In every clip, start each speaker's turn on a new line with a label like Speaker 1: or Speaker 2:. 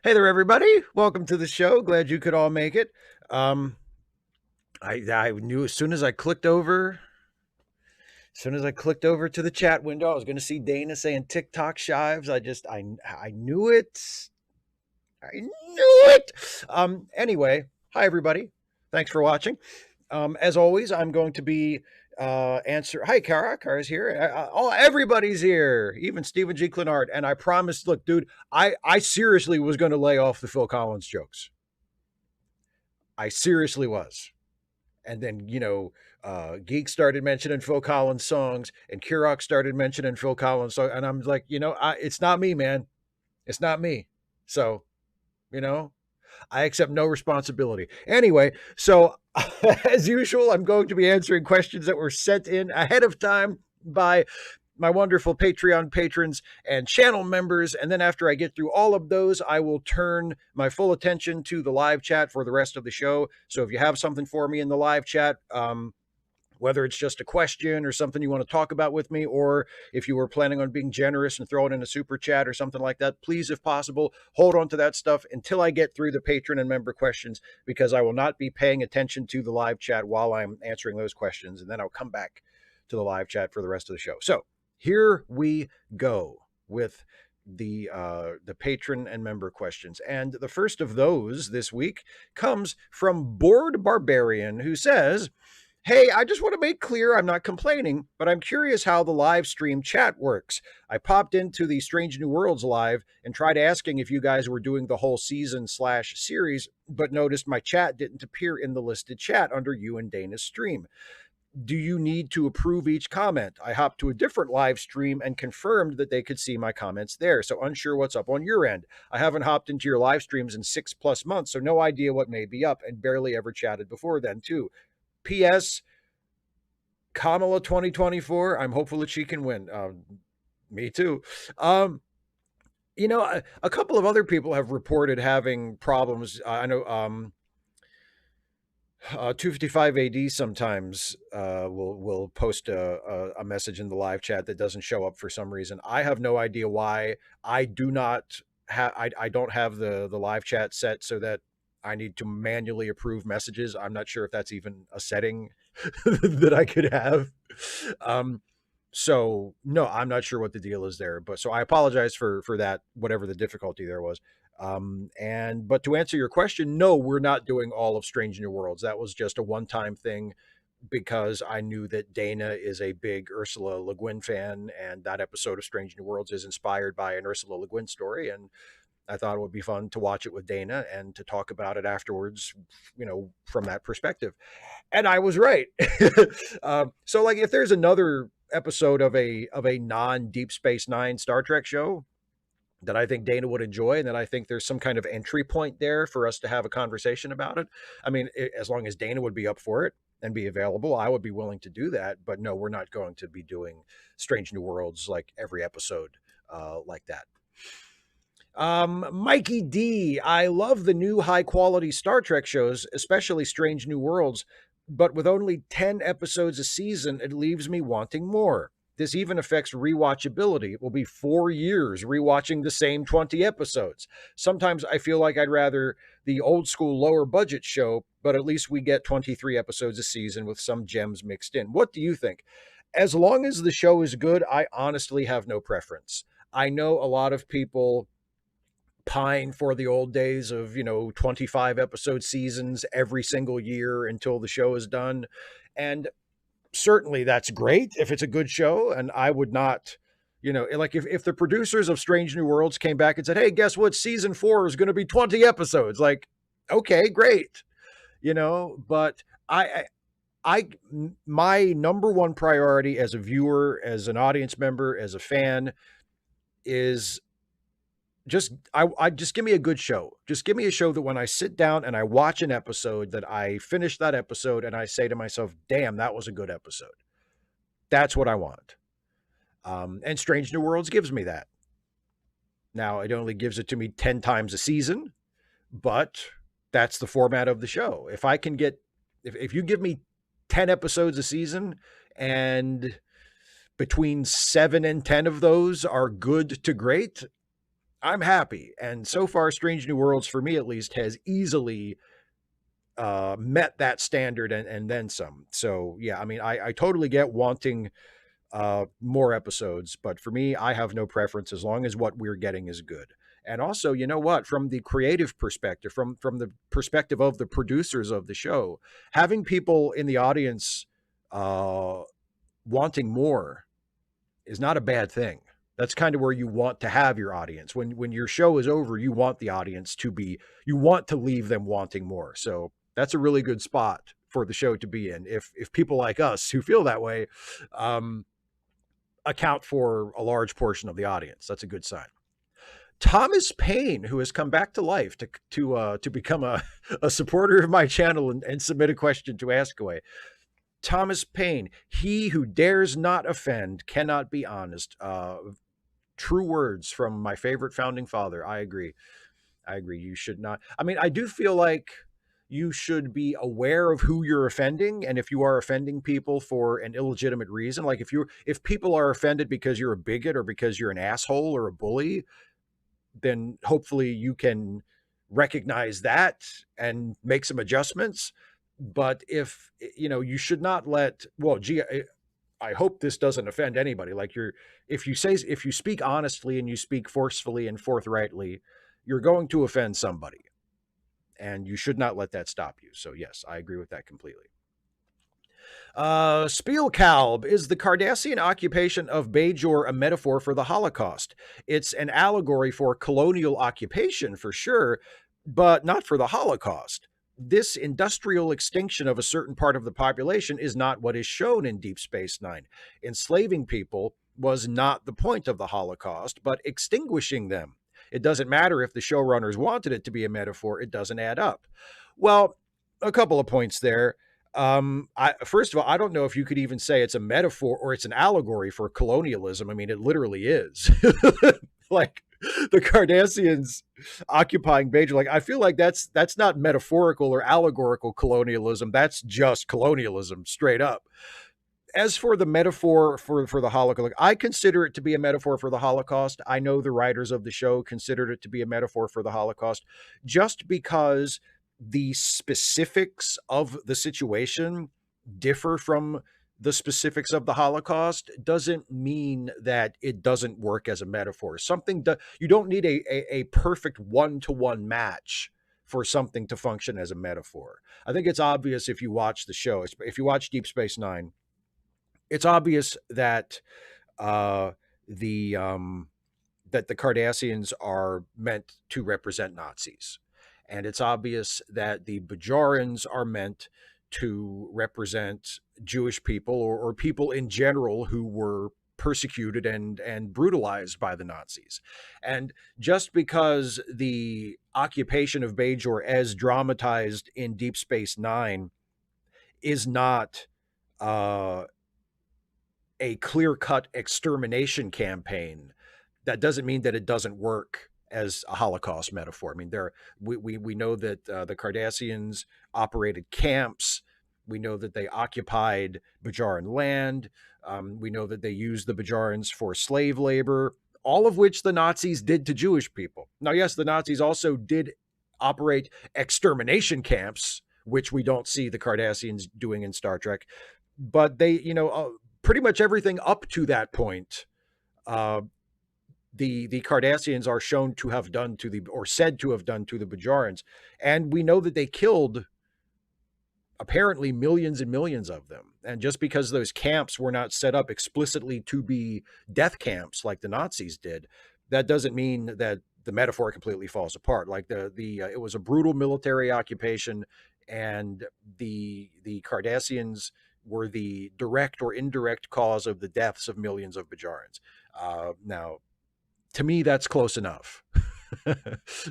Speaker 1: Hey there, everybody. Welcome to the show. Glad you could all make it. Um, I knew as soon as I clicked over to the chat window, I was going to see Dana saying TikTok Shives. I knew it. I knew it. Anyway, hi everybody. Thanks for watching. As always, I'm going to be answer. Hi, Kara. Kara's here. Oh, everybody's here. Even Stephen G. Clenard. And I promised. Look, dude. I seriously was going to lay off the Phil Collins jokes. I seriously was. And then, Geek started mentioning Phil Collins songs, and Kirok started mentioning Phil Collins songs. And I'm like, it's not me, man. It's not me. So, you know, I accept no responsibility. Anyway, so as usual, I'm going to be answering questions that were sent in ahead of time by my wonderful Patreon patrons and channel members. And then after I get through all of those, I will turn my full attention to the live chat for the rest of the show. So if you have something for me in the live chat, whether it's just a question or something you want to talk about with me, or if you were planning on being generous and throwing in a super chat or something like that, please, if possible, hold on to that stuff until I get through the patron and member questions, because I will not be paying attention to the live chat while I'm answering those questions. And then I'll come back to the live chat for the rest of the show. So here we go with the patron and member questions. And the first of those this week comes from Bored Barbarian, who says, "Hey, I just want to make clear I'm not complaining, but I'm curious how the live stream chat works. I popped into the Strange New Worlds live and tried asking if you guys were doing the whole season/series, but noticed my chat didn't appear in the listed chat under you and Dana's stream. Do you need to approve each comment? I hopped to a different live stream and confirmed that they could see my comments there, so unsure what's up on your end. I haven't hopped into your live streams in 6+ months, so no idea what may be up, and barely ever chatted before then, too. P.S. Kamala 2024. I'm hopeful that she can win. Me too. A couple of other people have reported having problems. I know 255 AD sometimes will post a message in the live chat that doesn't show up for some reason. I have no idea why. I do not have. I don't have the live chat set so that I need to manually approve messages. I'm not sure if that's even a setting that I could have. So no, I'm not sure what the deal is there, but so I apologize for that, whatever the difficulty there was. But to answer your question, no, we're not doing all of Strange New Worlds. That was just a one-time thing because I knew that Dana is a big Ursula Le Guin fan, and that episode of Strange New Worlds is inspired by an Ursula Le Guin story, and I thought it would be fun to watch it with Dana and to talk about it afterwards, from that perspective. And I was right. So, like, if there's another episode of a non Deep Space Nine Star Trek show that I think Dana would enjoy, and that I think there's some kind of entry point there for us to have a conversation about it. I mean, as long as Dana would be up for it and be available, I would be willing to do that. But no, we're not going to be doing Strange New Worlds like every episode like that. Mikey D, I love the new high quality Star Trek shows, especially Strange New Worlds, but with only 10 episodes a season, it leaves me wanting more. This even affects rewatchability. It will be 4 years rewatching the same 20 episodes. Sometimes I feel like I'd rather the old school lower budget show, but at least we get 23 episodes a season with some gems mixed in. What do you think? As long as the show is good, I honestly have no preference. I know a lot of people pine for the old days of 25 episode seasons every single year until the show is done, and certainly that's great if it's a good show. And I would not, like, if the producers of Strange New Worlds came back and said, hey, guess what, season 4 is going to be 20 episodes, like, okay, great, but I my number one priority as a viewer, as an audience member, as a fan is I just give me a good show. Just give me a show that when I sit down and I watch an episode, that I finish that episode and I say to myself, damn, that was a good episode. That's what I want. And Strange New Worlds gives me that. Now, it only gives it to me 10 times a season, but that's the format of the show. If I can get, if you give me 10 episodes a season and between 7 and 10 of those are good to great, I'm happy. And so far, Strange New Worlds, for me at least, has easily met that standard and then some. So yeah, I mean, I totally get wanting more episodes, but for me, I have no preference as long as what we're getting is good. And also, you know what, from the creative perspective, from the perspective of the producers of the show, having people in the audience uh wanting more is not a bad thing. That's kind of where you want to have your audience. When your show is over, you want the audience to be, you want to leave them wanting more. So that's a really good spot for the show to be in. If people like us who feel that way um, account for a large portion of the audience, that's a good sign. Thomas Payne, who has come back to life to become a supporter of my channel and submit a question to Ask Away. Thomas Payne, he who dares not offend cannot be honest. True words from my favorite founding father. I agree. I agree. You should not. I mean, I do feel like you should be aware of who you're offending, and if you are offending people for an illegitimate reason, like if people are offended because you're a bigot or because you're an asshole or a bully, then hopefully you can recognize that and make some adjustments. But if you should not let, well, gee, I hope this doesn't offend anybody. Like if you speak honestly and you speak forcefully and forthrightly, you're going to offend somebody, and you should not let that stop you. So yes, I agree with that completely. Spielkalb, is the Cardassian occupation of Bajor a metaphor for the Holocaust? It's an allegory for colonial occupation for sure, but not for the Holocaust. This industrial extinction of a certain part of the population is not what is shown in Deep Space Nine. Enslaving people was not the point of the Holocaust, but extinguishing them. It doesn't matter if the showrunners wanted it to be a metaphor, it doesn't add up. Well, a couple of points there. First of all, I don't know if you could even say it's a metaphor or it's an allegory for colonialism. I mean, it literally is. Like the Cardassians occupying Bajor. Like, I feel like that's not metaphorical or allegorical colonialism. That's just colonialism, straight up. As for the metaphor for the Holocaust, like, I consider it to be a metaphor for the Holocaust. I know the writers of the show considered it to be a metaphor for the Holocaust, just because the specifics of the situation differ from the specifics of the Holocaust doesn't mean that it doesn't work as a metaphor. You don't need a perfect one-to-one match for something to function as a metaphor. I think it's obvious if you watch the show, if you watch Deep Space Nine, it's obvious that uh, the that the Cardassians are meant to represent Nazis. And it's obvious that the Bajorans are meant to represent Jewish people or people in general who were persecuted and brutalized by the Nazis. And just because the occupation of Bajor as dramatized in Deep Space Nine is not uh, a clear-cut extermination campaign, that doesn't mean that it doesn't work as a Holocaust metaphor. I mean, we know that the Cardassians operated camps. We know that they occupied Bajoran land. We know that they used the Bajorans for slave labor, all of which the Nazis did to Jewish people. Now, yes, the Nazis also did operate extermination camps, which we don't see the Cardassians doing in Star Trek. But they, pretty much everything up to that point, uh, the Cardassians are shown to have done to the, or said to have done to the Bajorans. And we know that they killed apparently millions and millions of them. And just because those camps were not set up explicitly to be death camps like the Nazis did, that doesn't mean that the metaphor completely falls apart. Like it was a brutal military occupation, and the Cardassians were the direct or indirect cause of the deaths of millions of Bajorans. Now, to me, that's close enough.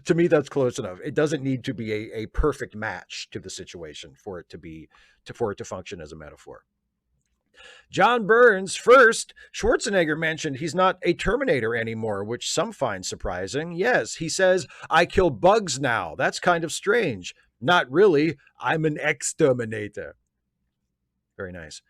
Speaker 1: To me, that's close enough. It doesn't need to be a perfect match to the situation for it to function as a metaphor. John Burns, first, Schwarzenegger mentioned he's not a Terminator anymore, which some find surprising. Yes, he says, I kill bugs now. That's kind of strange. Not really. I'm an exterminator. Very nice.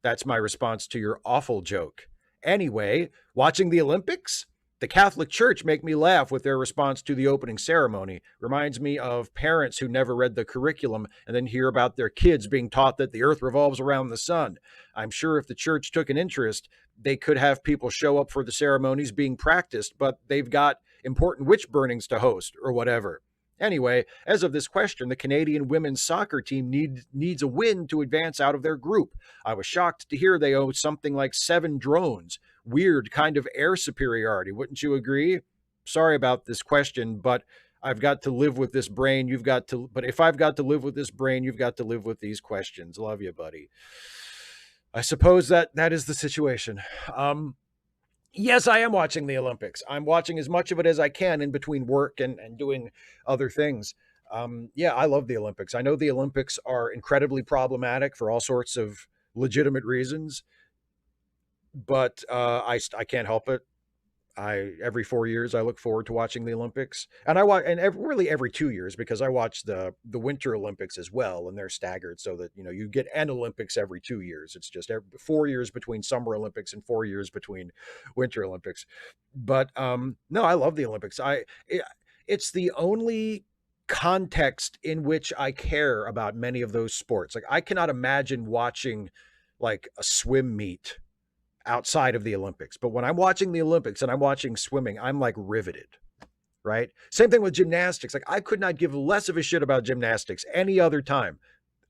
Speaker 1: That's my response to your awful joke. Anyway, watching the Olympics? The Catholic Church make me laugh with their response to the opening ceremony. Reminds me of parents who never read the curriculum and then hear about their kids being taught that the earth revolves around the sun. I'm sure if the church took an interest, they could have people show up for the ceremonies being practiced, but they've got important witch burnings to host or whatever. Anyway, as of this question, the Canadian women's soccer team needs a win to advance out of their group. I was shocked to hear they owe something like 7 drones. Weird kind of air superiority, wouldn't you agree? Sorry about this question, but I've got to live with this brain. But if I've got to live with this brain, you've got to live with these questions. Love you, buddy. I suppose that is the situation. Yes, I am watching the Olympics. I'm watching as much of it as I can in between work and doing other things. Yeah, I love the Olympics. I know the Olympics are incredibly problematic for all sorts of legitimate reasons, but I can't help it. Every 4 years I look forward to watching the Olympics, and I watch really every 2 years because I watch the Winter Olympics as well, and they're staggered so that you get an Olympics every 2 years. It's just 4 years between Summer Olympics and 4 years between Winter Olympics. But no, I love the Olympics. It's the only context in which I care about many of those sports. Like I cannot imagine watching like a swim meet outside of the Olympics. But when I'm watching the Olympics and I'm watching swimming, I'm like riveted, right? Same thing with gymnastics. Like I could not give less of a shit about gymnastics any other time.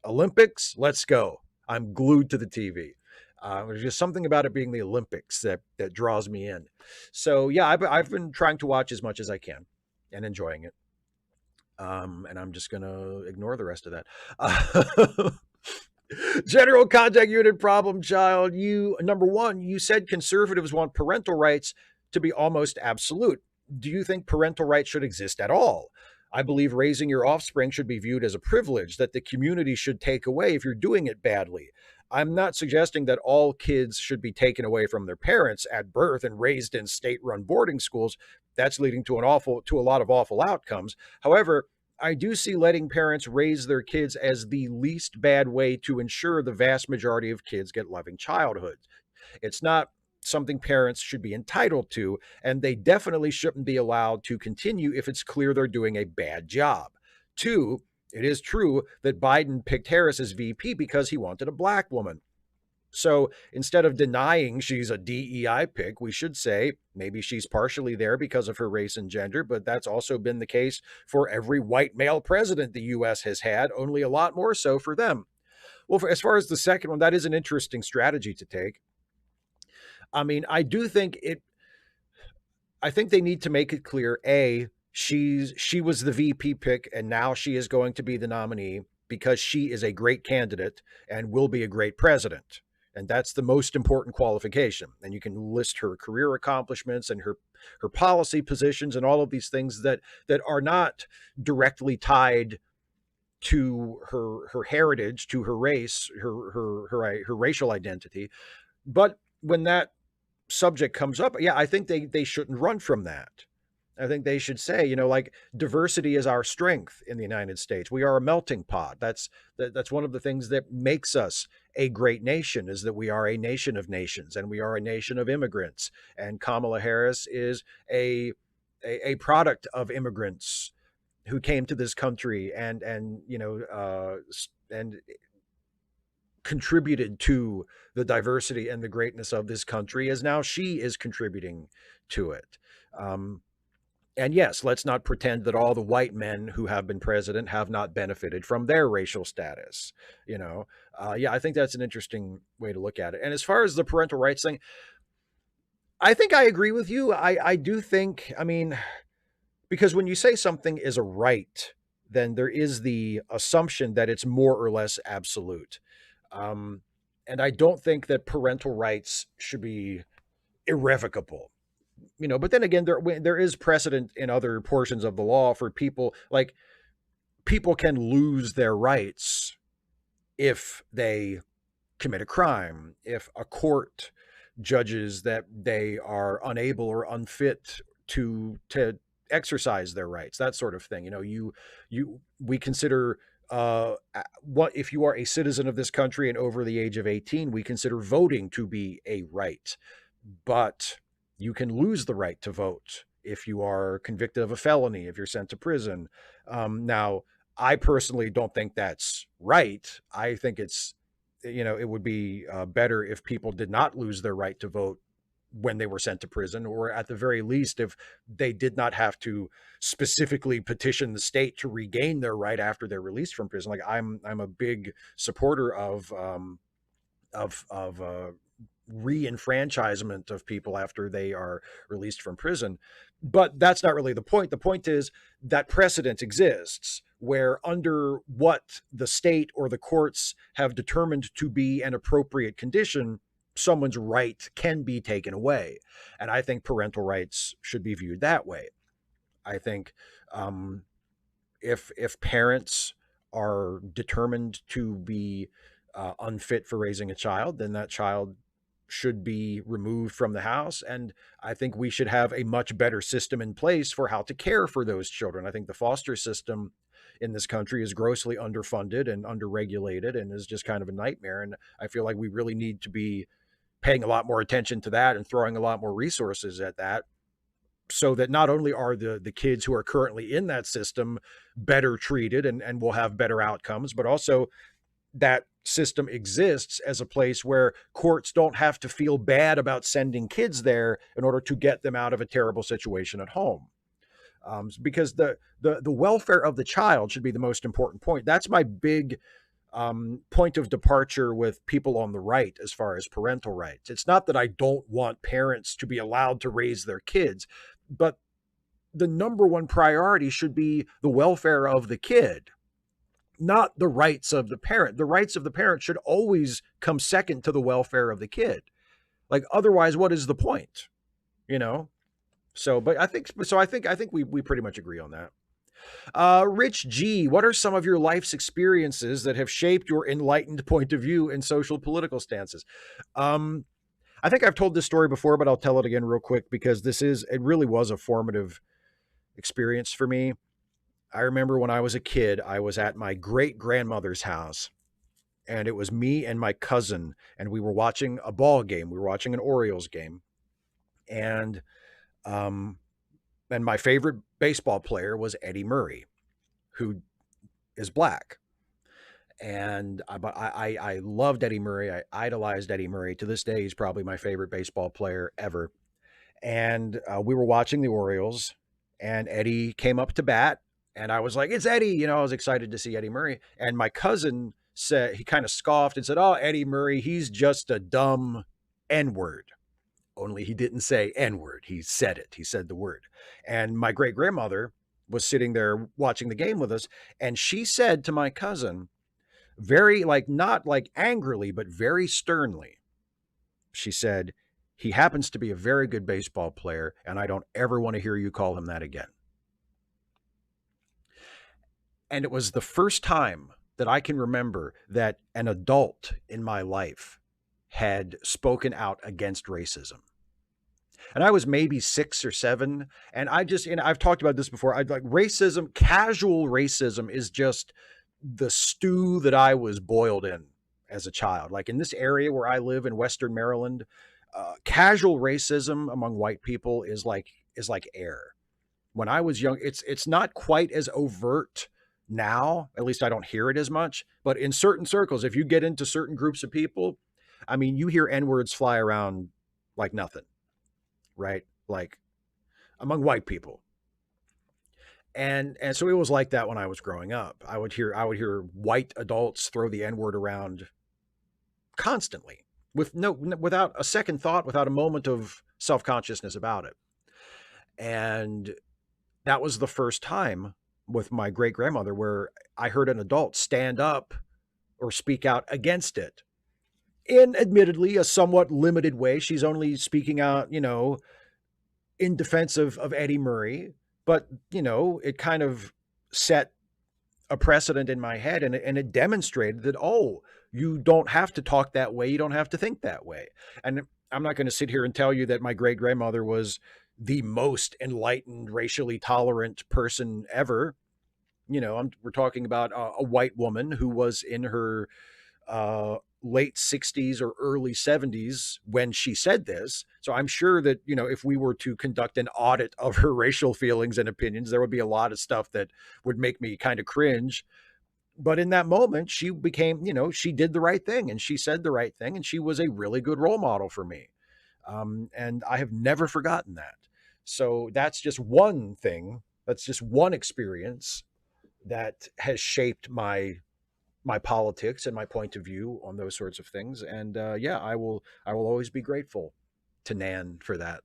Speaker 1: Olympics, let's go. I'm glued to the TV. There's just something about it being the Olympics that draws me in. So yeah, I've been trying to watch as much as I can and enjoying it. And I'm just gonna ignore the rest of that. General Contact Unit problem child. Number one, you said conservatives want parental rights to be almost absolute. Do you think parental rights should exist at all? I believe raising your offspring should be viewed as a privilege that the community should take away if you're doing it badly. I'm not suggesting that all kids should be taken away from their parents at birth and raised in state-run boarding schools. That's leading to a lot of awful outcomes. However, I do see letting parents raise their kids as the least bad way to ensure the vast majority of kids get loving childhoods. It's not something parents should be entitled to, and they definitely shouldn't be allowed to continue if it's clear they're doing a bad job. Two, it is true that Biden picked Harris as VP because he wanted a black woman. So instead of denying she's a DEI pick, we should say maybe she's partially there because of her race and gender, but that's also been the case for every white male president the US has had, only a lot more so for them. Well, as far as the second one, that is an interesting strategy to take. I mean, I think they need to make it clear, she was the VP pick and now she is going to be the nominee because she is a great candidate and will be a great president. And that's the most important qualification. And you can list her career accomplishments and her policy positions and all of these things that are not directly tied to her heritage, to her race, her racial identity. But when that subject comes up, yeah, I think they shouldn't run from that. I think they should say, like diversity is our strength in the United States. We are a melting pot. That's one of the things that makes us a great nation, is that we are a nation of nations and we are a nation of immigrants. And Kamala Harris is a product of immigrants who came to this country and contributed to the diversity and the greatness of this country, as now she is contributing to it. And yes, let's not pretend that all the white men who have been president have not benefited from their racial status. Yeah, I think that's an interesting way to look at it. And as far as the parental rights thing, I think I agree with you. I do think, I mean, because when you say something is a right, then there is the assumption that it's more or less absolute. And I don't think that parental rights should be irrevocable. But then again, there is precedent in other portions of the law for people can lose their rights if they commit a crime, if a court judges that they are unable or unfit to exercise their rights, that sort of thing. We consider what if you are a citizen of this country and over the age of 18, we consider voting to be a right. But You can lose the right to vote if you are convicted of a felony, if you're sent to prison. Now, I personally don't think that's right. I think it's, it would be better if people did not lose their right to vote when they were sent to prison, or at the very least, if they did not have to specifically petition the state to regain their right after they're released from prison. Like I'm a big supporter of re-enfranchisement of people after they are released from prison. But that's not really the point. The point is that precedent exists where, under what the state or the courts have determined to be an appropriate condition, someone's right can be taken away. And I think parental rights should be viewed that way. I think um, if parents are determined to be unfit for raising a child, then that child should be removed from the house. And I think we should have a much better system in place for how to care for those children. I think the foster system in this country is grossly underfunded and underregulated and is just kind of a nightmare. And I feel like we really need to be paying a lot more attention to that and throwing a lot more resources at that, so that not only are the kids who are currently in that system better treated and will have better outcomes, but also that system exists as a place where courts don't have to feel bad about sending kids there in order to get them out of a terrible situation at home. Because the welfare of the child should be the most important point. That's my big point of departure with people on the right as far as parental rights. It's not that I don't want parents to be allowed to raise their kids, but the number one priority should be the welfare of the kid, not the rights of the parent. The rights of the parent should always come second to the welfare of the kid. Like, otherwise, what is the point? You know? So, but I think so. I think we pretty much agree on that. Rich G, what are some of your life's experiences that have shaped your enlightened point of view in social political stances? I think I've told this story before, but I'll tell it again real quick because it really was a formative experience for me. I remember when I was a kid, I was at my great grandmother's house, and it was me and my cousin, and we were watching a ball game. We were watching an Orioles game, and um, and my favorite baseball player was Eddie Murray, who is black. And I loved Eddie Murray. I idolized Eddie Murray. To this day, he's probably my favorite baseball player ever. And we were watching the Orioles, and Eddie came up to bat, and I was like, "It's Eddie!" You know, I was excited to see Eddie Murray. And my cousin said, he kind of scoffed and said, "Oh, Eddie Murray, he's just a dumb N-word." Only he didn't say N-word. He said it. He said the word. And my great grandmother was sitting there watching the game with us, and she said to my cousin, very, like, not like angrily, but very sternly, she said, "He happens to be a very good baseball player, and I don't ever want to hear you call him that again." And it was the first time that I can remember that an adult in my life had spoken out against racism. And I was maybe 6 or 7. And I've talked about this before. I'd like racism, casual racism is just the stew that I was boiled in as a child. Like in this area where I live in Western Maryland, casual racism among white people is like air. When I was young, it's not quite as overt now. At least I don't hear it as much. But in certain circles, if you get into certain groups of people, I mean, you hear N-words fly around like nothing, right? Like among white people. And so it was like that when I was growing up. I would hear white adults throw the N-word around constantly without a second thought, without a moment of self-consciousness about it. And that was the first time with my great grandmother where I heard an adult stand up or speak out against it in admittedly a somewhat limited way. She's only speaking out, in defense of Eddie Murray, but it kind of set a precedent in my head, and it demonstrated that, oh, you don't have to talk that way, you don't have to think that way. And I'm not going to sit here and tell you that my great grandmother was the most enlightened, racially tolerant person ever. We're talking about a white woman who was in her late 60s or early 70s when she said this. So I'm sure that, you know, if we were to conduct an audit of her racial feelings and opinions, there would be a lot of stuff that would make me kind of cringe. But in that moment, she became, you know, she did the right thing and she said the right thing. And she was a really good role model for me. And I have never forgotten that. So that's just one thing. That's just one experience that has shaped my politics and my point of view on those sorts of things. And yeah, I will always be grateful to Nan for that.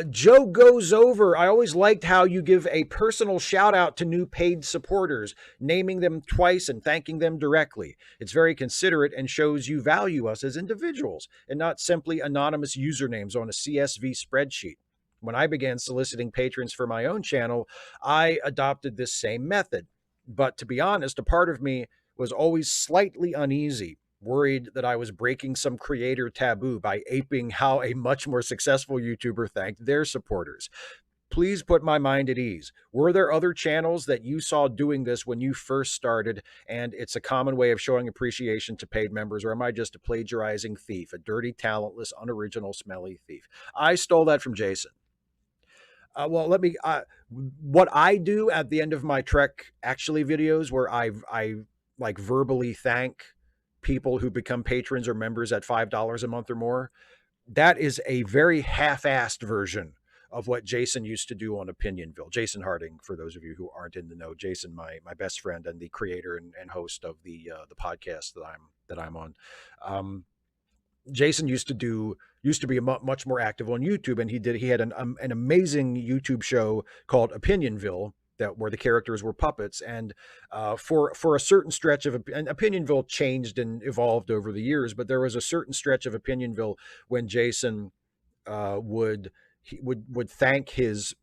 Speaker 1: Joe Goes Over. I always liked how you give a personal shout out to new paid supporters, naming them twice and thanking them directly. It's very considerate and shows you value us as individuals and not simply anonymous usernames on a CSV spreadsheet. When I began soliciting patrons for my own channel, I adopted this same method. But to be honest, a part of me was always slightly uneasy, worried that I was breaking some creator taboo by aping how a much more successful YouTuber thanked their supporters. Please put my mind at ease. Were there other channels that you saw doing this when you first started, and it's a common way of showing appreciation to paid members, or am I just a plagiarizing thief, a dirty, talentless, unoriginal, smelly thief? I stole that from Jason. Well, let me. What I do at the end of my Trek actually videos, where I like verbally thank people who become patrons or members at $5 a month or more, that is a very half-assed version of what Jason used to do on Opinionville. Jason Harding, for those of you who aren't in the know, Jason, my best friend and the creator and host of the podcast that I'm on. Jason used to be much more active on YouTube, and he had an amazing YouTube show called Opinionville where the characters were puppets, and for a certain stretch of and Opinionville changed and evolved over the years, but there was a certain stretch of Opinionville when Jason would thank his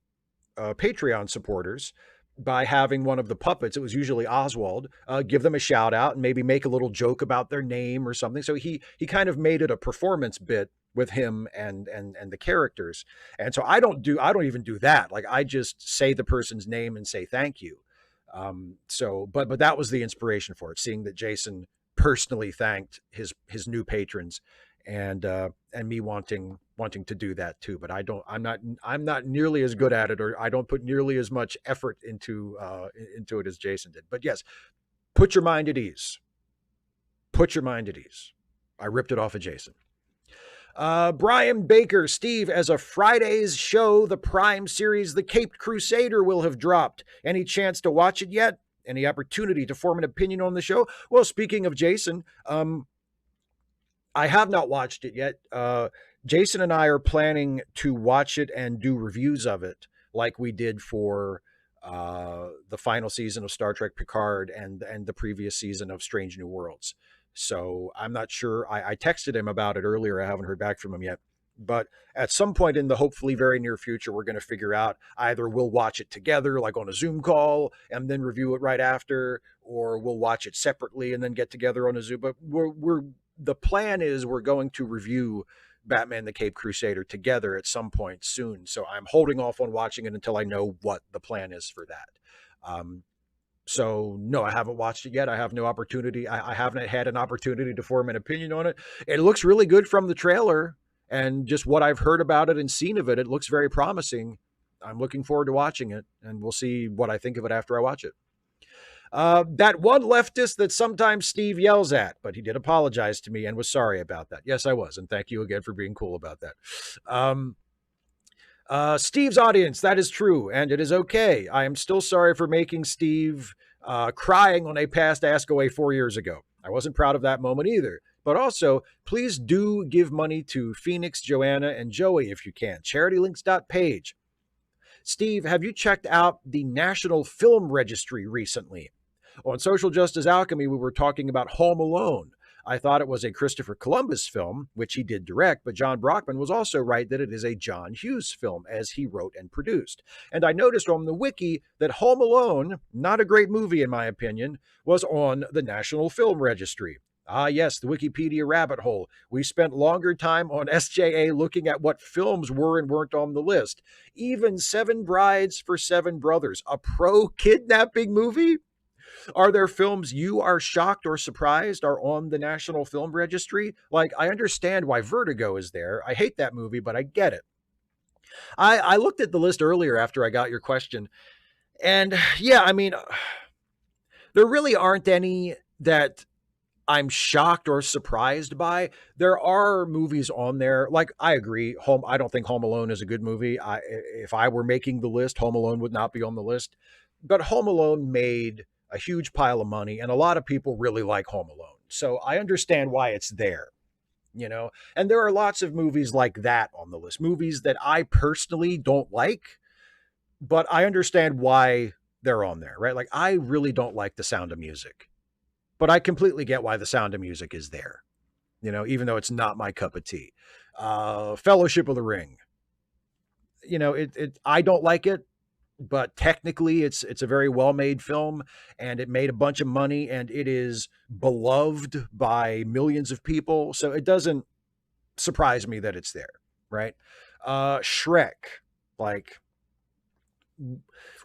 Speaker 1: Patreon supporters by having one of the puppets, it was usually Oswald, give them a shout out and maybe make a little joke about their name or something. So he kind of made it a performance bit with him and the characters. And so I don't even do that. Like, I just say the person's name and say thank you. But that was the inspiration for it, seeing that Jason personally thanked his new patrons, and me wanting to do that too. But I'm not nearly as good at it, or I don't put nearly as much effort into it as Jason did. But yes, put your mind at ease. Put your mind at ease. I ripped it off of Jason. Brian Baker, Steve, as a Friday's show, the Prime series, The Caped Crusader, will have dropped. Any chance to watch it yet? Any opportunity to form an opinion on the show? Well, speaking of Jason, I have not watched it yet. Jason and I are planning to watch it and do reviews of it like we did for the final season of Star Trek Picard and the previous season of Strange New Worlds. So I'm not sure. I texted him about it earlier. I haven't heard back from him yet. But at some point in the hopefully very near future, we're going to figure out either we'll watch it together, like on a Zoom call, and then review it right after, or we'll watch it separately and then get together on a Zoom. But the plan is we're going to review Batman the Caped Crusader together at some point soon. So I'm holding off on watching it until I know what the plan is for that. So no, I haven't watched it yet. I have no opportunity. I haven't had an opportunity to form an opinion on it. It looks really good from the trailer, and just what I've heard about it and seen of it, it looks very promising. I'm looking forward to watching it, and we'll see what I think of it after I watch it. That one leftist that sometimes Steve yells at, but he did apologize to me and was sorry about that. Yes, I was. And thank you again for being cool about that. Steve's audience, that is true. And it is okay. I am still sorry for making Steve crying on a past Ask Away 4 years ago. I wasn't proud of that moment either. But also, please do give money to Phoenix, Joanna, and Joey if you can. CharityLinks.page. Steve, have you checked out the National Film Registry recently? On Social Justice Alchemy, we were talking about Home Alone. I thought it was a Christopher Columbus film, which he did direct, but John Brockman was also right that it is a John Hughes film, as he wrote and produced. And I noticed on the wiki that Home Alone, not a great movie in my opinion, was on the National Film Registry. Ah, yes, the Wikipedia rabbit hole. We spent longer time on SJA looking at what films were and weren't on the list. Even Seven Brides for Seven Brothers, a pro-kidnapping movie? Are there films you are shocked or surprised are on the National Film Registry? Like, I understand why Vertigo is there. I hate that movie, but I get it. I looked at the list earlier after I got your question, and yeah, I mean, there really aren't any that I'm shocked or surprised by. There are movies on there. Like, I agree. I don't think Home Alone is a good movie. If I were making the list, Home Alone would not be on the list. But Home Alone made a huge pile of money, and a lot of people really like Home Alone. So I understand why it's there, you know? And there are lots of movies like that on the list, movies that I personally don't like, but I understand why they're on there, right? Like, I really don't like The Sound of Music, but I completely get why The Sound of Music is there, you know, even though it's not my cup of tea. Fellowship of the Ring, you know, I don't like it, but technically it's a very well-made film, and it made a bunch of money, and it is beloved by millions of people. So it doesn't surprise me that it's there, right? Shrek, like,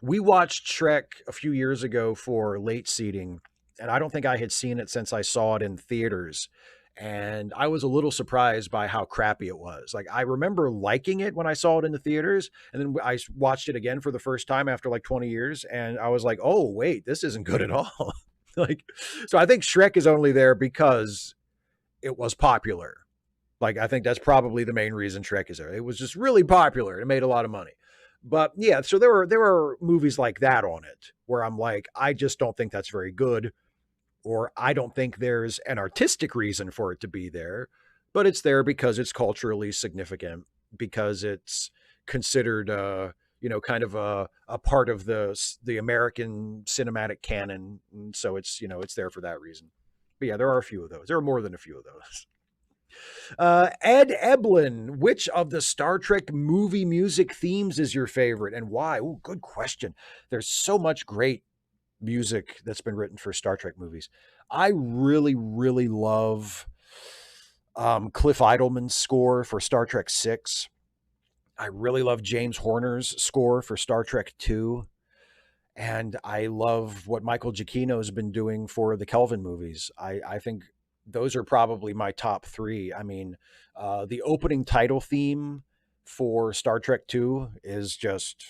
Speaker 1: we watched Shrek a few years ago for late seating, and I don't think I had seen it since I saw it in theaters. And I was a little surprised by how crappy it was. Like, I remember liking it when I saw it in the theaters, and then I watched it again for the first time after like 20 years, and I was like, oh, wait, this isn't good at all. Like, so I think Shrek is only there because it was popular. Like, I think that's probably the main reason Shrek is there. It was just really popular. It made a lot of money. But yeah, so there were movies like that on it where I'm like, I just don't think that's very good, or I don't think there's an artistic reason for it to be there, but it's there because it's culturally significant, because it's considered you know, kind of a part of the American cinematic canon, and so it's, you know, it's there for that reason. But yeah, there are a few of those. There are more than a few of those. Ed Eblin, which of the Star Trek movie music themes is your favorite and why? Oh, good question. There's so much great music that's been written for Star Trek movies. I really, really love Cliff Idleman's score for Star Trek 6. I really love James Horner's score for Star Trek 2. And I love what Michael Giacchino has been doing for the Kelvin movies. I think those are probably my top three. I mean, the opening title theme for Star Trek 2 is just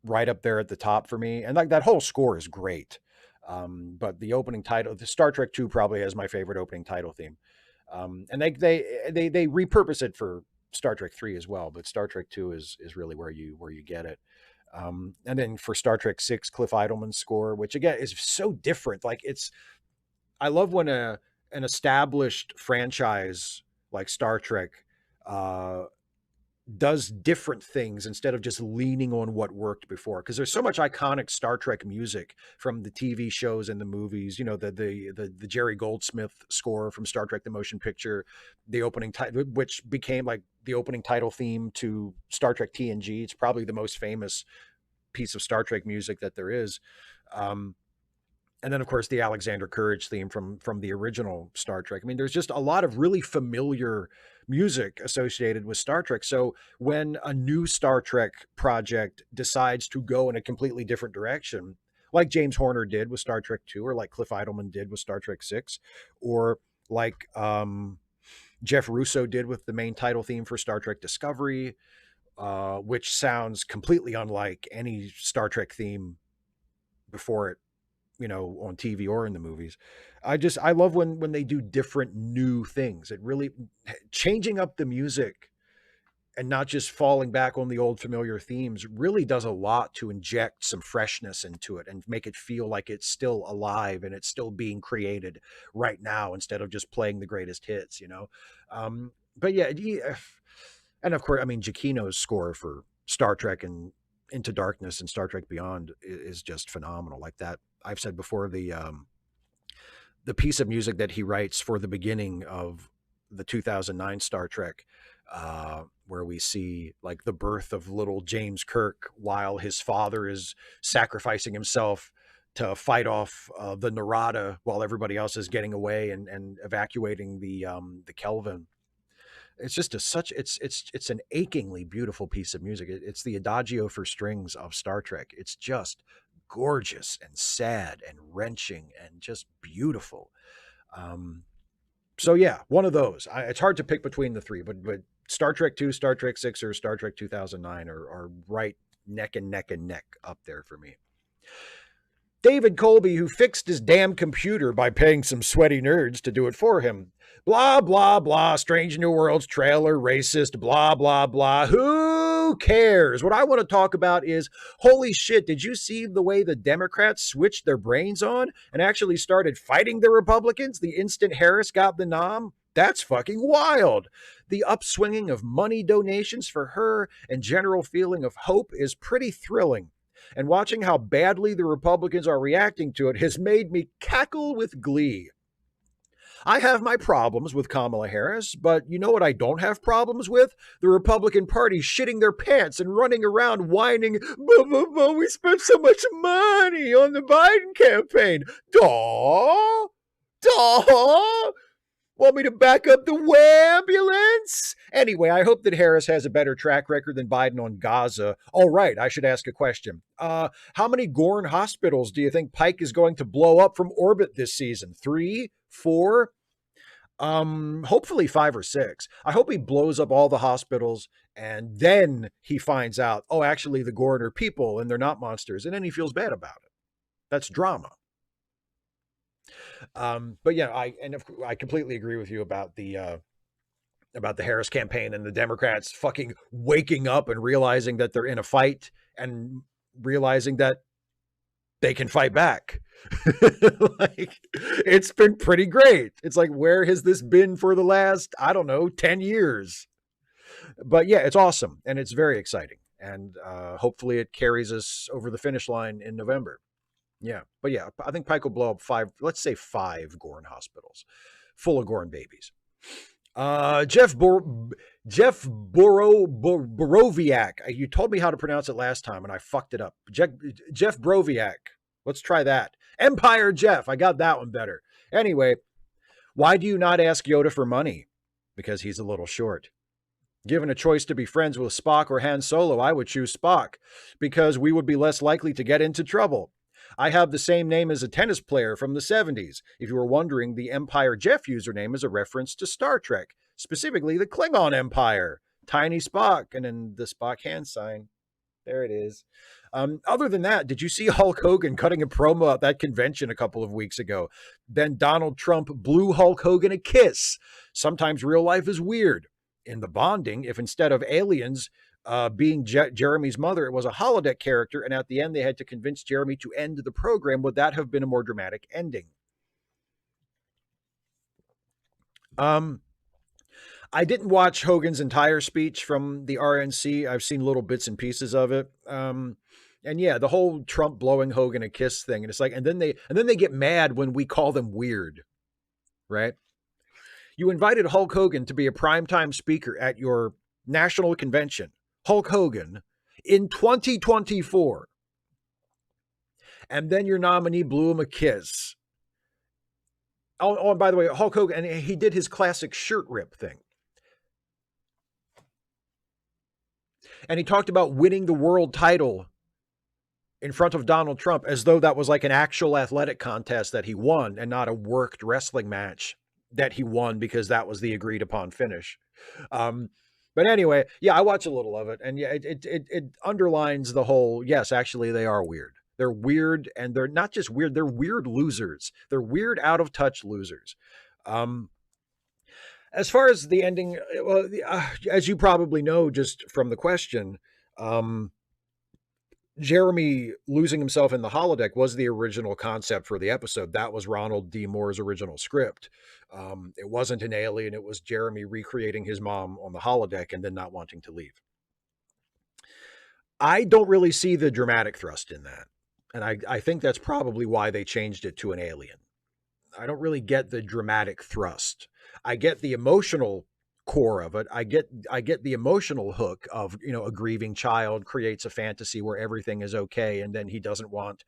Speaker 1: right up there at the top for me. And like, that whole score is great. But the opening title, the Star Trek 2 probably has my favorite opening title theme. And they repurpose it for Star Trek 3 as well, but Star Trek 2 is really where you get it. And then for Star Trek 6, Cliff Idleman's score, which again is so different. Like, I love when an established franchise like Star Trek uh, does different things instead of just leaning on what worked before. Because there's so much iconic Star Trek music from the TV shows and the movies. You know, the Jerry Goldsmith score from Star Trek: The Motion Picture, the opening title, which became like the opening title theme to Star Trek TNG. It's probably the most famous piece of Star Trek music that there is. Um, and then of course the Alexander Courage theme from the original Star Trek. I mean, there's just a lot of really familiar music associated with Star Trek. So when a new Star Trek project decides to go in a completely different direction, like James Horner did with Star Trek 2, or like Cliff Idleman did with Star Trek 6, or like Jeff Russo did with the main title theme for Star Trek Discovery, which sounds completely unlike any Star Trek theme before it, you know, on TV or in the movies. I love when they do different new things. It really changing up the music and not just falling back on the old familiar themes really does a lot to inject some freshness into it and make it feel like it's still alive and it's still being created right now instead of just playing the greatest hits, you know. But yeah, and of course, I mean, Giacchino's score for Star Trek and Into Darkness and Star Trek Beyond is just phenomenal. Like that, I've said before, the piece of music that he writes for the beginning of the 2009 Star Trek, where we see like the birth of little James Kirk while his father is sacrificing himself to fight off the Narada while everybody else is getting away and evacuating the Kelvin. It's just it's an achingly beautiful piece of music. It's the adagio for strings of Star Trek. It's just gorgeous and sad and wrenching and just beautiful. So yeah, one of those. It's hard to pick between the three, but Star Trek 2, Star Trek 6, or Star Trek 2009 are right neck and neck and neck up there for me. David Colby, who fixed his damn computer by paying some sweaty nerds to do it for him. Blah, blah, blah. Strange New Worlds trailer, racist, blah, blah, blah. Who cares? What I want to talk about is, holy shit, did you see the way the Democrats switched their brains on and actually started fighting the Republicans the instant Harris got the nom? That's fucking wild. The upswinging of money donations for her and general feeling of hope is pretty thrilling. And watching how badly the Republicans are reacting to it has made me cackle with glee. I have my problems with Kamala Harris, but you know what I don't have problems with? The Republican Party shitting their pants and running around whining, we spent so much money on the Biden campaign. Duh! Duh! Want me to back up the ambulance? Anyway, I hope that Harris has a better track record than Biden on Gaza. All right, I should ask a question. How many Gorn hospitals do you think Pike is going to blow up from orbit this season? 3, 4? Hopefully 5 or 6. I hope he blows up all the hospitals and then he finds out, oh, actually the Gorn are people and they're not monsters, and then he feels bad about it. That's drama. But yeah, I completely agree with you about the Harris campaign and the Democrats fucking waking up and realizing that they're in a fight and realizing that they can fight back. Like, it's been pretty great. It's like, where has this been for the last, I don't know, 10 years? But yeah, it's awesome and it's very exciting. And hopefully it carries us over the finish line in November. Yeah, but yeah, I think Pike will blow up 5, let's say 5 Gorn hospitals full of Gorn babies. Jeff Borowiak. You told me how to pronounce it last time and I fucked it up. Jeff Broviak. Let's try that. Empire Jeff. I got that one better. Anyway, why do you not ask Yoda for money? Because he's a little short. Given a choice to be friends with Spock or Han Solo, I would choose Spock because we would be less likely to get into trouble. I have the same name as a tennis player from the 70s. If you were wondering, the Empire Jeff username is a reference to Star Trek, specifically the Klingon Empire. Tiny Spock, and then the Spock hand sign. There it is. Other than that, did you see Hulk Hogan cutting a promo at that convention a couple of weeks ago? Then Donald Trump blew Hulk Hogan a kiss. Sometimes real life is weird. In the bonding, if instead of aliens being Jeremy's mother, it was a holodeck character, and at the end they had to convince Jeremy to end the program, would that have been a more dramatic ending? I didn't watch Hogan's entire speech from the RNC. I've seen little bits and pieces of it. And yeah, the whole Trump blowing Hogan a kiss thing, and it's like, and then they get mad when we call them weird, right? You invited Hulk Hogan to be a primetime speaker at your national convention. Hulk Hogan in 2024. And then your nominee blew him a kiss. Oh, and by the way, Hulk Hogan, and he did his classic shirt rip thing. And he talked about winning the world title in front of Donald Trump as though that was like an actual athletic contest that he won and not a worked wrestling match that he won because that was the agreed upon finish. But anyway, yeah, I watch a little of it, and yeah, it underlines the whole, yes, actually they are weird. They're weird, and they're not just weird, they're weird losers. They're weird, out of touch losers. As far as the ending, well, as you probably know just from the question, Jeremy losing himself in the holodeck was the original concept for the episode. That was Ronald D. Moore's original script. It wasn't an alien. It was Jeremy recreating his mom on the holodeck and then not wanting to leave. I don't really see the dramatic thrust in that. And I think that's probably why they changed it to an alien. I don't really get the dramatic thrust. I get the emotional core of it. I get the emotional hook of, you know, a grieving child creates a fantasy where everything is okay, and then he doesn't want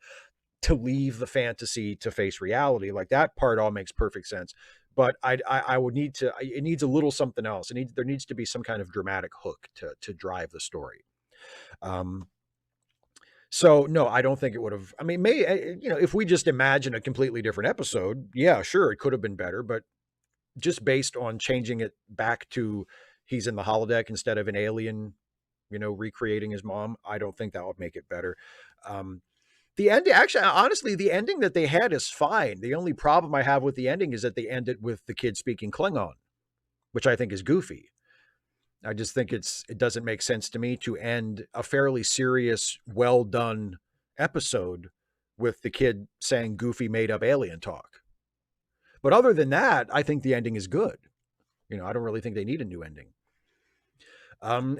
Speaker 1: to leave the fantasy to face reality. Like, that part all makes perfect sense. But I would need to, it needs a little something else. There needs to be some kind of dramatic hook to drive the story. So no, I don't think it would have. I mean, if we just imagine a completely different episode, yeah, sure, it could have been better, but just based on changing it back to he's in the holodeck instead of an alien, recreating his mom, I don't think that would make it better. The ending, actually, honestly, the ending that they had is fine. The only problem I have with the ending is that they end it with the kid speaking Klingon, which I think is goofy. I just think it doesn't make sense to me to end a fairly serious, well done episode with the kid saying goofy, made up alien talk. But other than that, I think the ending is good. I don't really think they need a new ending.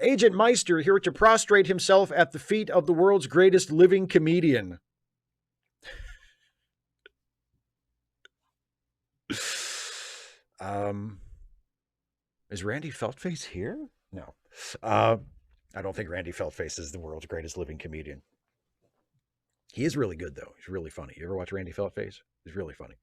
Speaker 1: Agent Meister here to prostrate himself at the feet of the world's greatest living comedian. Is Randy Feltface here? No. I don't think Randy Feltface is the world's greatest living comedian. He is really good, though. He's really funny. You ever watch Randy Feltface? He's really funny.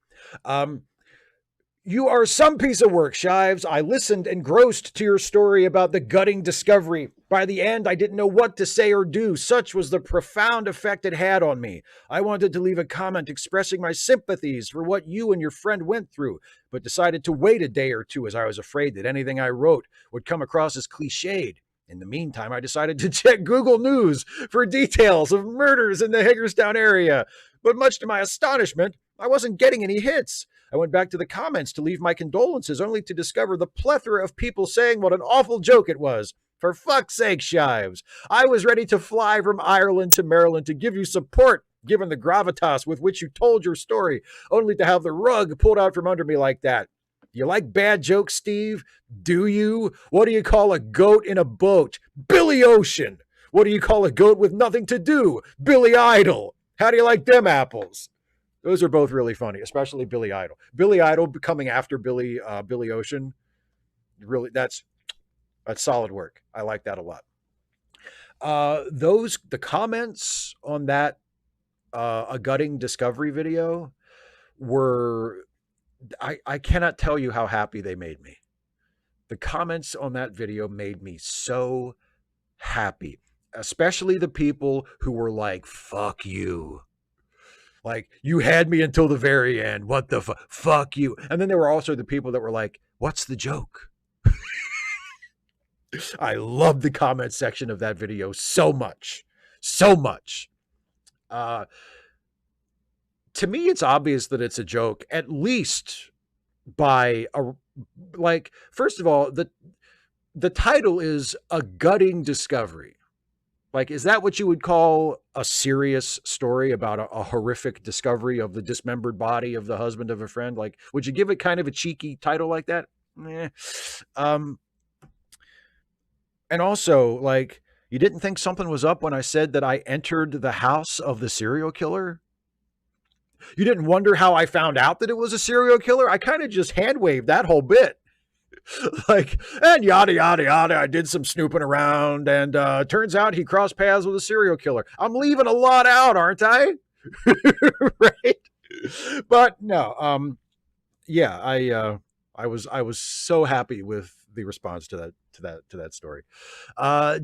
Speaker 1: You are some piece of work, Shives. I listened engrossed to your story about the gutting discovery. By the end, I didn't know what to say or do. Such was the profound effect it had on me. I wanted to leave a comment expressing my sympathies for what you and your friend went through, but decided to wait a day or two as I was afraid that anything I wrote would come across as cliched. In the meantime, I decided to check Google News for details of murders in the Hagerstown area. But much to my astonishment, I wasn't getting any hits. I went back to the comments to leave my condolences, only to discover the plethora of people saying what an awful joke it was. For fuck's sake, Shives. I was ready to fly from Ireland to Maryland to give you support, given the gravitas with which you told your story, only to have the rug pulled out from under me like that. You like bad jokes, Steve? Do you? What do you call a goat in a boat? Billy Ocean. What do you call a goat with nothing to do? Billy Idol. How do you like them apples? Those are both really funny, especially Billy Idol. Billy Idol coming after Billy Ocean. Really, that's solid work. I like that a lot. The comments on that a gutting discovery video were, I cannot tell you how happy they made me. The comments on that video made me so happy, especially the people who were like, fuck you. Like, you had me until the very end. What the fuck you. And then there were also the people that were like, what's the joke? I love the comment section of that video so much. So much. To me, it's obvious that it's a joke, at least by first of all, the title is A Gutting Discovery. Like, is that what you would call a serious story about a horrific discovery of the dismembered body of the husband of a friend? Like, would you give it kind of a cheeky title like that? And also, like, you didn't think something was up when I said that I entered the house of the serial killer? You didn't wonder how I found out that it was a serial killer? I kind of just hand waved that whole bit. Like, and yada, yada, yada. I did some snooping around, and turns out he crossed paths with a serial killer. I'm leaving a lot out, aren't I? Right? But no, yeah, I was so happy with the response to that story.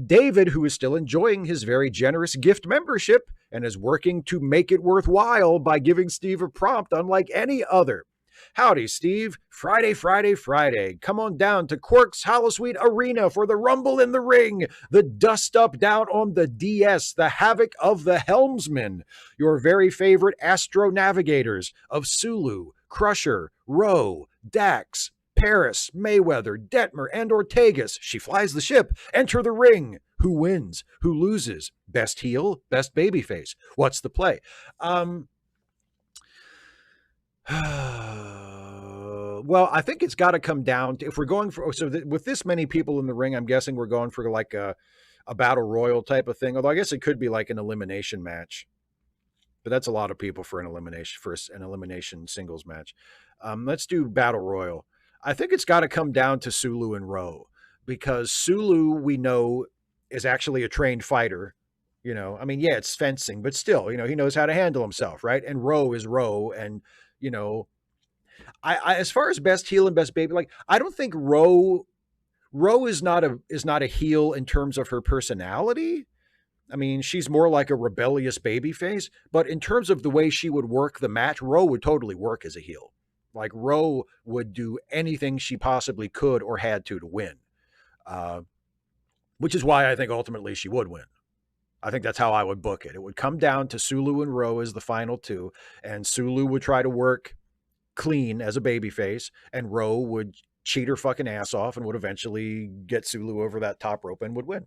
Speaker 1: David, who is still enjoying his very generous gift membership and is working to make it worthwhile by giving Steve a prompt unlike any other. Howdy, Steve. Friday, Friday, Friday. Come on down to Quark's Holosuite Arena for the Rumble in the Ring, the dust up down on the DS, the havoc of the helmsman, your very favorite astro navigators of Sulu, Crusher, Roe, Dax, Paris, Mayweather, Detmer, and Ortegas. She flies the ship. Enter the ring. Who wins? Who loses? Best heel? Best babyface? What's the play? Well, I think it's got to come down to, if we're going for, with this many people in the ring, I'm guessing we're going for like a battle royal type of thing. Although I guess it could be like an elimination match, but that's a lot of people for an elimination singles match. Let's do battle royal. I think it's got to come down to Sulu and Roe, because Sulu, we know, is actually a trained fighter. I mean, yeah, it's fencing, but still, he knows how to handle himself, right? And Roe is Roe, and I as far as best heel and best baby, like, I don't think Roe is not a heel in terms of her personality, I mean, she's more like a rebellious baby face, but in terms of the way she would work the match, Ro would totally work as a heel. Like Ro would do anything she possibly could or had to win, uh, which is why I think ultimately she would win. I think that's how I would book it. It would come down to Sulu and Ro as the final two, and Sulu would try to work clean as a babyface, and Ro would cheat her fucking ass off and would eventually get Sulu over that top rope and would win.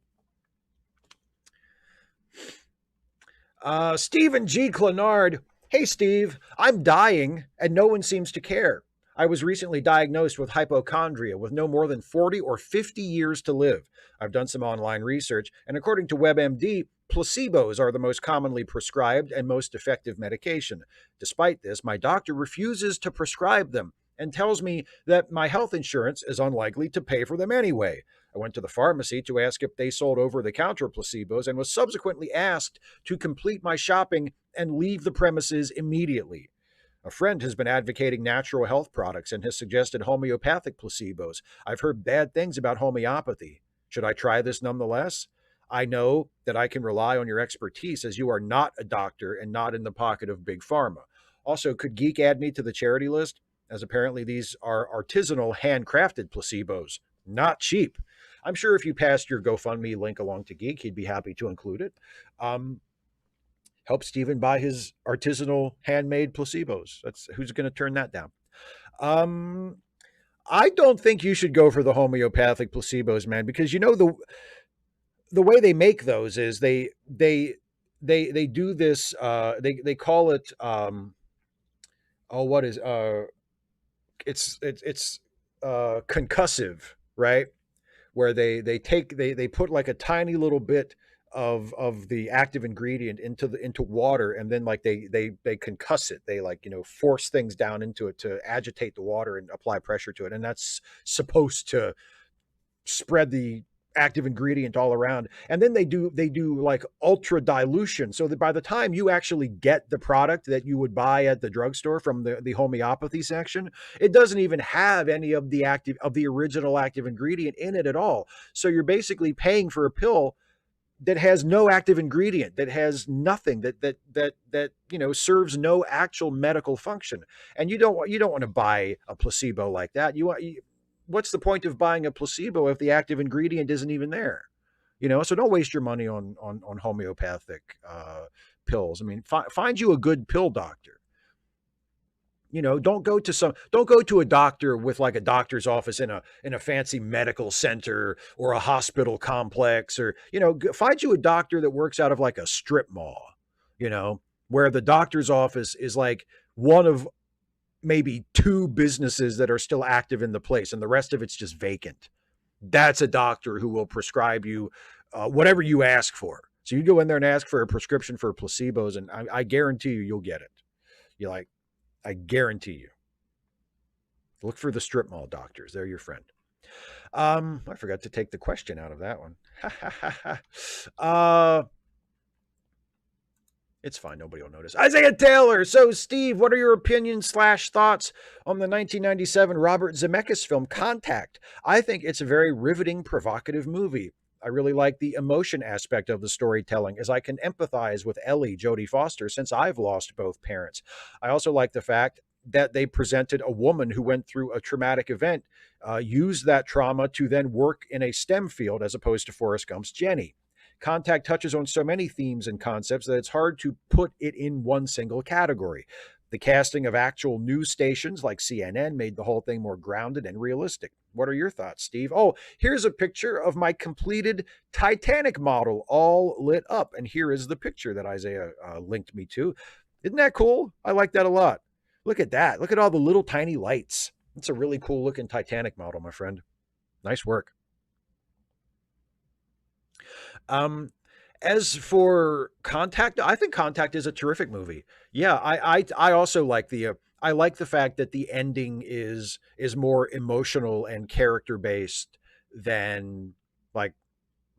Speaker 1: Stephen G. Clenard. Hey, Steve, I'm dying and no one seems to care. I was recently diagnosed with hypochondria with no more than 40 or 50 years to live. I've done some online research, and according to WebMD, placebos are the most commonly prescribed and most effective medication. Despite this, my doctor refuses to prescribe them and tells me that my health insurance is unlikely to pay for them anyway. I went to the pharmacy to ask if they sold over the counter placebos and was subsequently asked to complete my shopping and leave the premises immediately. A friend has been advocating natural health products and has suggested homeopathic placebos. I've heard bad things about homeopathy. Should I try this nonetheless? I know that I can rely on your expertise as you are not a doctor and not in the pocket of big pharma. Also, could Geek add me to the charity list? As apparently these are artisanal, handcrafted placebos. Not cheap. I'm sure if you passed your GoFundMe link along to Geek, he'd be happy to include it. Help Steven buy his artisanal handmade placebos. That's who's going to turn that down. I don't think you should go for the homeopathic placebos, man, because you know the way they make those is they do this. They call it what is it's concussive, right? Where they put like a tiny little bit of the active ingredient into water, and then like they concuss it. They like, force things down into it to agitate the water and apply pressure to it, and that's supposed to spread the active ingredient all around. And then they do like ultra dilution, so that by the time you actually get the product that you would buy at the drugstore from the homeopathy section, it doesn't even have any of the original active ingredient in it at all. So you're basically paying for a pill that has no active ingredient, that has nothing, that serves no actual medical function. And you don't want to buy a placebo like that. What's the point of buying a placebo if the active ingredient isn't even there? So don't waste your money on homeopathic pills. I mean, find you a good pill doctor. Don't go to a doctor with like a doctor's office in a fancy medical center or a hospital complex, or find you a doctor that works out of like a strip mall, you know, where the doctor's office is like one of maybe two businesses that are still active in the place, and the rest of it's just vacant. That's a doctor who will prescribe you whatever you ask for. So you go in there and ask for a prescription for placebos, and I guarantee you'll get it. I guarantee you. Look for the strip mall doctors. They're your friend. I forgot to take the question out of that one. It's fine. Nobody will notice. Isaiah Taylor. So, Steve, what are your opinions/thoughts on the 1997 Robert Zemeckis film Contact? I think it's a very riveting, provocative movie. I really like the emotion aspect of the storytelling, as I can empathize with Ellie, Jodie Foster, since I've lost both parents. I also like the fact that they presented a woman who went through a traumatic event, used that trauma to then work in a STEM field as opposed to Forrest Gump's Jenny. Contact touches on so many themes and concepts that it's hard to put it in one single category. The casting of actual news stations like CNN made the whole thing more grounded and realistic. What are your thoughts, Steve? Oh, here's a picture of my completed Titanic model all lit up. And here is the picture that Isaiah linked me to. Isn't that cool? I like that a lot. Look at that. Look at all the little tiny lights. It's a really cool looking Titanic model, my friend. Nice work. As for Contact, I think Contact is a terrific movie. Yeah, I also like I like the fact that the ending is more emotional and character based than like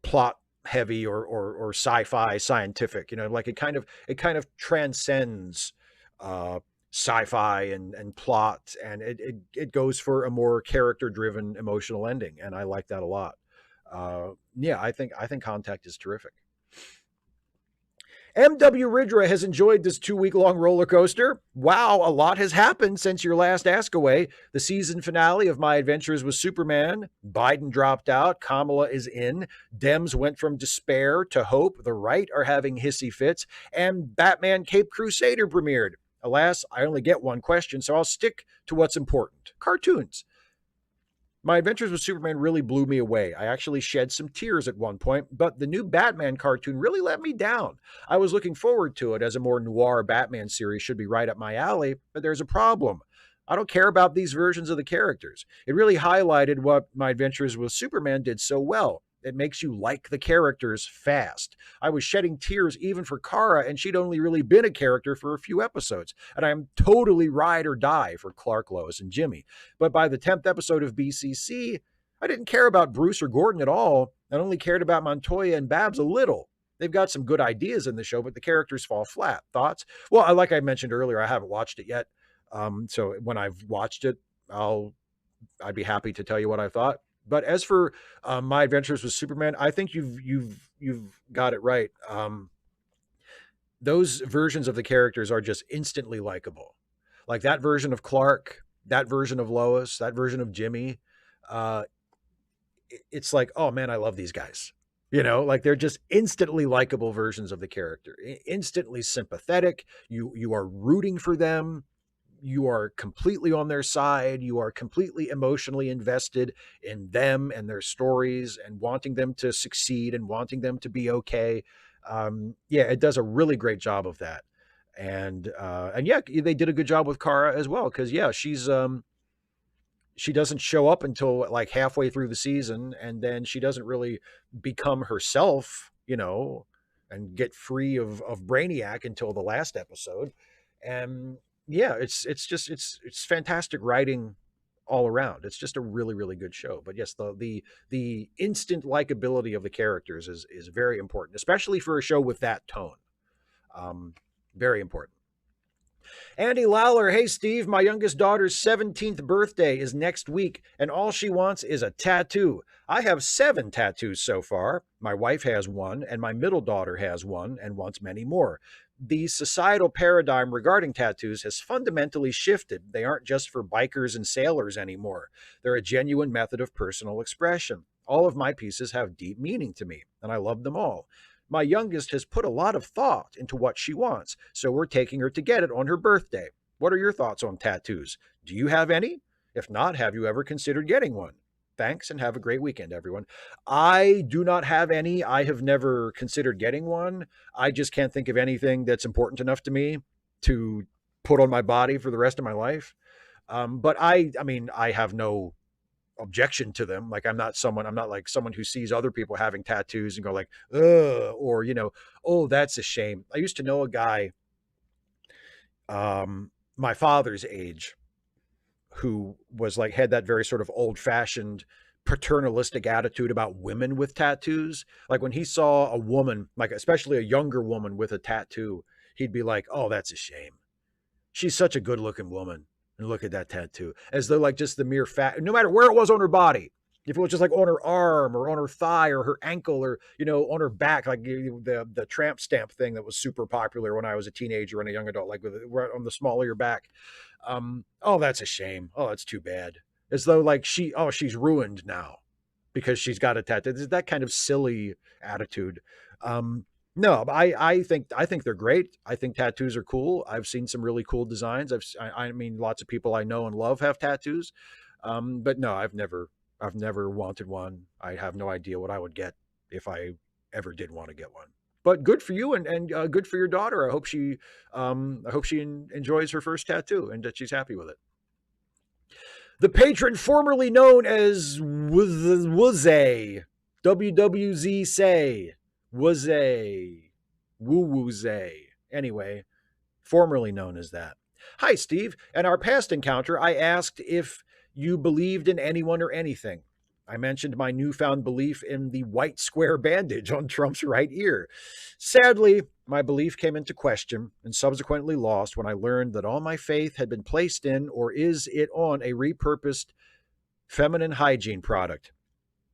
Speaker 1: plot heavy or sci-fi scientific. Like it kind of transcends uh sci-fi and plot, and it goes for a more character driven emotional ending, and I like that a lot. Yeah, I think Contact is terrific. MW Ridra has enjoyed this 2-week-long roller coaster. Wow, a lot has happened since your last Ask Away. The season finale of My Adventures with Superman. Biden dropped out. Kamala is in. Dems went from despair to hope. The right are having hissy fits. And Batman Cape Crusader premiered. Alas, I only get one question, so I'll stick to what's important. Cartoons. My Adventures with Superman really blew me away. I actually shed some tears at one point, but the new Batman cartoon really let me down. I was looking forward to it, as a more noir Batman series should be right up my alley, but there's a problem. I don't care about these versions of the characters. It really highlighted what My Adventures with Superman did so well. It makes you like the characters fast. I was shedding tears even for Kara, and she'd only really been a character for a few episodes. And I'm totally ride or die for Clark, Lois, and Jimmy. But by the 10th episode of BCC, I didn't care about Bruce or Gordon at all. I only cared about Montoya and Babs a little. They've got some good ideas in the show, but the characters fall flat. Thoughts? Well, like I mentioned earlier, I haven't watched it yet. So when I've watched it, I'd be happy to tell you what I thought. But as for My Adventures with Superman, I think you've got it right. Those versions of the characters are just instantly likable. Like that version of Clark, that version of Lois, that version of Jimmy. Uh, it's like, oh man, I love these guys. Like they're just instantly likable versions of the character, instantly sympathetic. You are rooting for them. You are completely on their side. You are completely emotionally invested in them and their stories and wanting them to succeed and wanting them to be okay. Yeah, it does a really great job of that. And yeah, they did a good job with Kara as well. Cause yeah, she doesn't show up until like halfway through the season. And then she doesn't really become herself, and get free of Brainiac until the last episode. And yeah, it's fantastic writing all around. It's just a really, really good show. But yes, the instant likability of the characters is very important, especially for a show with that tone. Very important. Andy Lawler, hey Steve, my youngest daughter's 17th birthday is next week, and all she wants is a tattoo. I have 7 tattoos so far. My wife has one, and my middle daughter has one, and wants many more. The societal paradigm regarding tattoos has fundamentally shifted. They aren't just for bikers and sailors anymore. They're a genuine method of personal expression. All of my pieces have deep meaning to me, and I love them all. My youngest has put a lot of thought into what she wants, so we're taking her to get it on her birthday. What are your thoughts on tattoos? Do you have any? If not, have you ever considered getting one? Thanks and have a great weekend, everyone. I do not have any. I have never considered getting one. I just can't think of anything that's important enough to me to put on my body for the rest of my life. But I mean, I have no objection to them. Like I'm not like someone who sees other people having tattoos and go like, ugh, or, oh, that's a shame. I used to know a guy, my father's age, who was like, had that very sort of old fashioned paternalistic attitude about women with tattoos. Like when he saw a woman, like especially a younger woman with a tattoo, he'd be like, oh, that's a shame. She's such a good looking woman. And look at that tattoo. As though like just the mere fact, no matter where it was on her body, if it was just like on her arm or on her thigh or her ankle or, on her back, like the tramp stamp thing that was super popular when I was a teenager and a young adult, like right on the small of your back. Oh, that's a shame. Oh, that's too bad. As though like she's ruined now because she's got a tattoo. There's that kind of silly attitude. No, I think they're great. I think tattoos are cool. I've seen some really cool designs. I mean, lots of people I know and love have tattoos. But no, I've never wanted one. I have no idea what I would get if I ever did want to get one. But good for you and good for your daughter. I hope she enjoys her first tattoo and that she's happy with it. The patron formerly known as Wuze, WWZ say. Wuze, Woo-Woo-Zay. Anyway, formerly known as that. Hi, Steve. In our past encounter, I asked if you believed in anyone or anything. I mentioned my newfound belief in the white square bandage on Trump's right ear. Sadly, my belief came into question and subsequently lost when I learned that all my faith had been placed in, or is it on, a repurposed feminine hygiene product.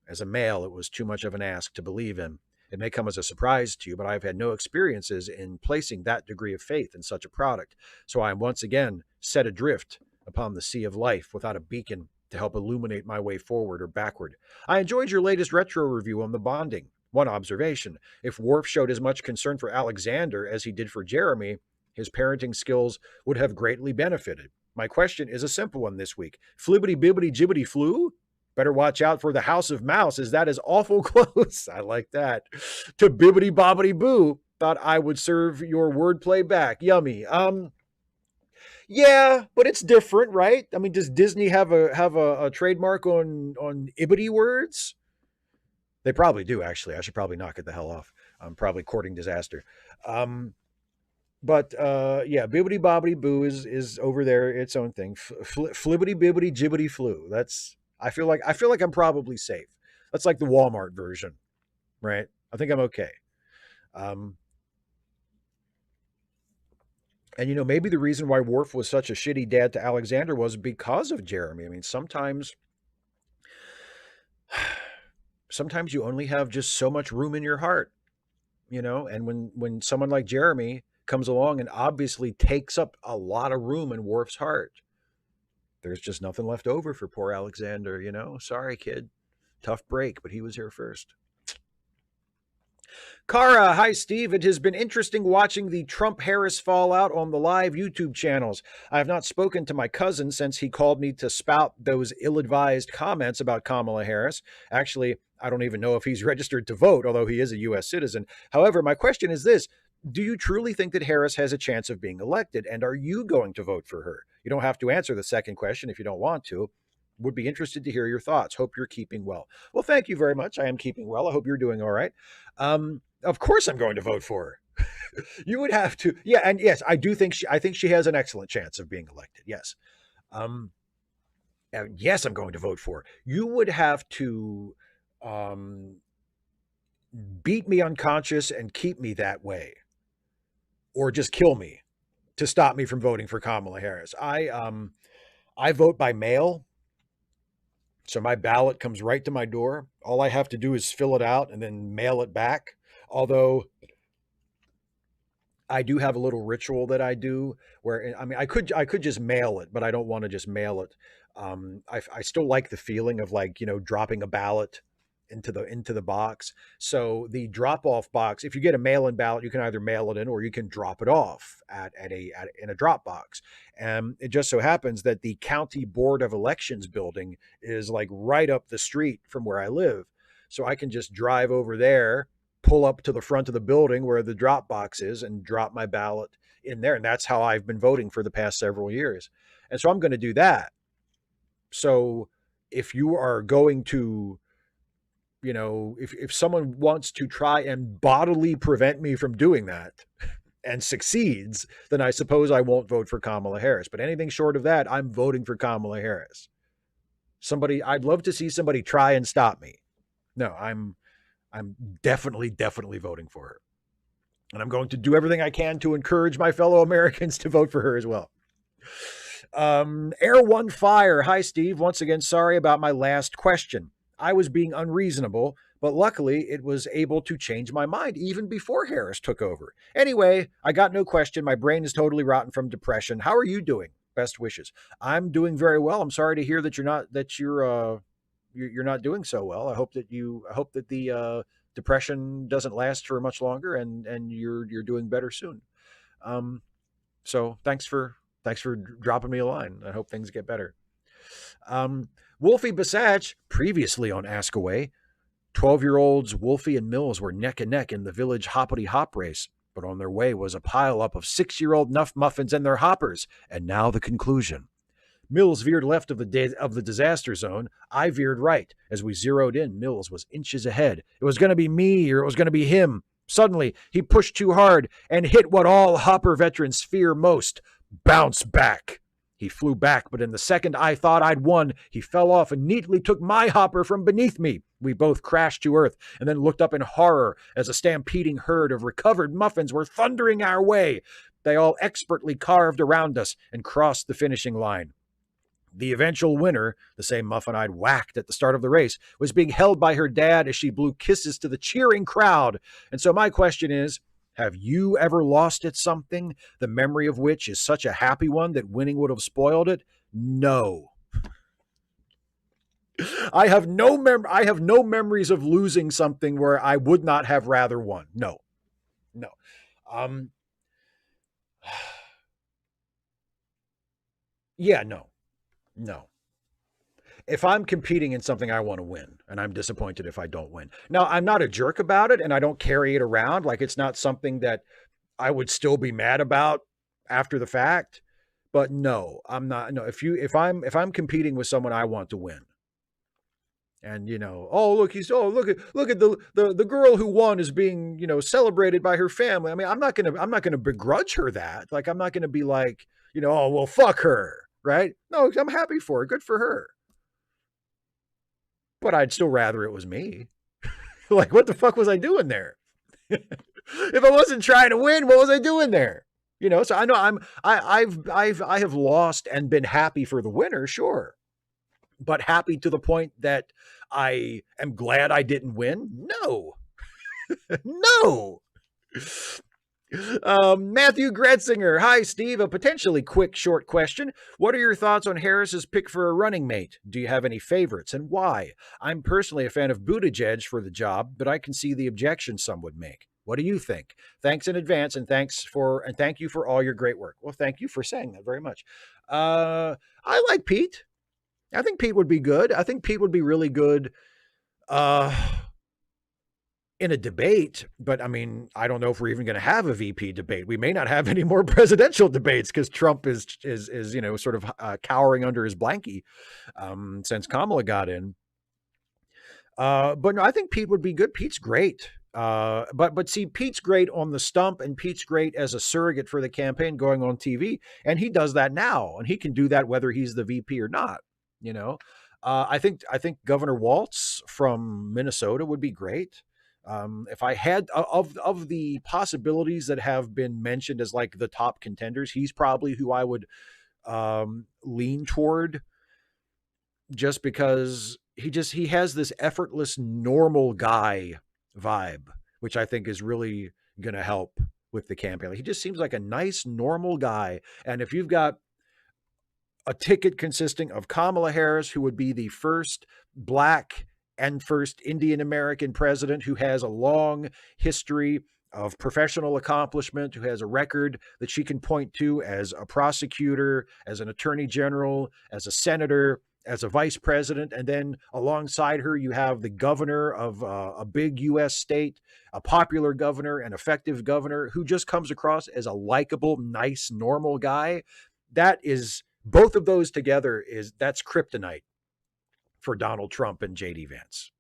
Speaker 1: As a male, it was too much of an ask to believe in. It may come as a surprise to you, but I've had no experiences in placing that degree of faith in such a product. So I am once again set adrift upon the sea of life without a beacon to help illuminate my way forward or backward. I enjoyed your latest retro review on the bonding. One observation: if Worf showed as much concern for Alexander as he did for Jeremy, his parenting skills would have greatly benefited. My question is a simple one this week. Flibbity bibbity jibbity flu? Better watch out for the House of Mouse, as that is awful close. I like that. To bibbity bobbity boo. Thought I would serve your wordplay back. Yummy. Yeah, but it's different, right? I mean, does Disney have a trademark on ibbity words? They probably do, actually. I should probably knock it the hell off. I'm probably courting disaster. But yeah, bibbity bobbity boo is over there, its own thing. Flibbity bibbity jibbity flu. I feel like I'm probably safe. That's like the Walmart version, right? I think I'm okay. Um, and maybe the reason why Worf was such a shitty dad to Alexander was because of Jeremy. I mean, sometimes you only have just so much room in your heart, and when someone like Jeremy comes along and obviously takes up a lot of room in Worf's heart, there's just nothing left over for poor Alexander. Sorry, kid. Tough break, but he was here first. Kara, hi Steve. It has been interesting watching the Trump-Harris fallout on the live YouTube channels. I have not spoken to my cousin since he called me to spout those ill-advised comments about Kamala Harris. Actually, I don't even know if he's registered to vote, although he is a U.S. citizen. However, my question is this: do you truly think that Harris has a chance of being elected, and are you going to vote for her? You don't have to answer the second question if you don't want to. Would be interested to hear your thoughts. Hope you're keeping well. Well, thank you very much. I am keeping well. I hope you're doing all right. Of course I'm going to vote for her. You would have to. Yeah, and yes, I think she has an excellent chance of being elected. Yes. And yes, I'm going to vote for her. You would have to beat me unconscious and keep me that way, or just kill me to stop me from voting for Kamala Harris. I vote by mail. So my ballot comes right to my door. All I have to do is fill it out and then mail it back. Although I do have a little ritual that I do where, I mean, I could just mail it, but I don't want to just mail it. I still like the feeling of, like, dropping a ballot into the box. So the drop off box, if you get a mail-in ballot, you can either mail it in or you can drop it off in a drop box. And it just so happens that the County Board of Elections building is like right up the street from where I live. So I can just drive over there, pull up to the front of the building where the drop box is, and drop my ballot in there. And that's how I've been voting for the past several years. And so I'm going to do that. So if you are going to, if someone wants to try and bodily prevent me from doing that and succeeds, then I suppose I won't vote for Kamala Harris. But anything short of that, I'm voting for Kamala Harris. I'd love to see somebody try and stop me. No, I'm definitely voting for her. And I'm going to do everything I can to encourage my fellow Americans to vote for her as well. Air One Fire. Hi, Steve. Once again, sorry about my last question. I was being unreasonable, but luckily it was able to change my mind even before Harris took over. Anyway, I got no question. My brain is totally rotten from depression. How are you doing? Best wishes. I'm doing very well. I'm sorry to hear that you're not doing so well. I hope that the depression doesn't last for much longer, and you're doing better soon. So thanks for dropping me a line. I hope things get better. Wolfie Basach, previously on Ask Away. 12-year-olds Wolfie and Mills were neck and neck in the village hoppity hop race, but on their way was a pile-up of 6-year-old Nuff Muffins and their hoppers, and now the conclusion. Mills veered left of the disaster zone. I veered right. As we zeroed in, Mills was inches ahead. It was going to be me, or it was going to be him. Suddenly, he pushed too hard and hit what all hopper veterans fear most: bounce back. He flew back, but in the second I thought I'd won, he fell off and neatly took my hopper from beneath me. We both crashed to earth and then looked up in horror as a stampeding herd of recovered muffins were thundering our way. They all expertly carved around us and crossed the finishing line. The eventual winner, the same muffin I'd whacked at the start of the race, was being held by her dad as she blew kisses to the cheering crowd. And so my question is, have you ever lost at something, the memory of which is such a happy one that winning would have spoiled it? No. I have no memories of losing something where I would not have rather won. No. No. Um yeah, no. No. If I'm competing in something, I want to win, and I'm disappointed if I don't win. Now, I'm not a jerk about it, and I don't carry it around. Like, it's not something that I would still be mad about after the fact. But no, I'm not. No, if I'm competing with someone, I want to win. And oh look, look at the girl who won is being celebrated by her family. I mean, I'm not gonna begrudge her that. Like, I'm not gonna be like oh well, fuck her, right? No, I'm happy for her. Good for her. But I'd still rather it was me. Like, what the fuck was I doing there? If I wasn't trying to win, what was I doing there? So I know I have lost and been happy for the winner, sure. But happy to the point that I am glad I didn't win? No. No. Matthew Gretzinger. Hi, Steve. A potentially quick, short question. What are your thoughts on Harris's pick for a running mate? Do you have any favorites and why? I'm personally a fan of Buttigieg for the job, but I can see the objection some would make. What do you think? Thanks in advance, and thank you for all your great work. Well, thank you for saying that very much. I like Pete. I think Pete would be good. I think Pete would be really good. In a debate, but I mean, I don't know if we're even going to have a VP debate. We may not have any more presidential debates because Trump is sort of cowering under his blankie since Kamala got in. But no, I think Pete would be good. Pete's great. But see, Pete's great on the stump, and Pete's great as a surrogate for the campaign going on TV, and he does that now, and he can do that whether he's the VP or not. I think Governor Walz from Minnesota would be great. If I had of the possibilities that have been mentioned as like the top contenders, he's probably who I would lean toward, just because he has this effortless, normal guy vibe, which I think is really going to help with the campaign. He just seems like a nice, normal guy. And if you've got a ticket consisting of Kamala Harris, who would be the first Black and first Indian American president who has a long history of professional accomplishment, who has a record that she can point to as a prosecutor, as an attorney general, as a senator, as a vice president. And then alongside her, you have the governor of a big U.S. state, a popular governor, an effective governor who just comes across as a likable, nice, normal guy. That is, both of those together, that's kryptonite for Donald Trump and J.D. Vance.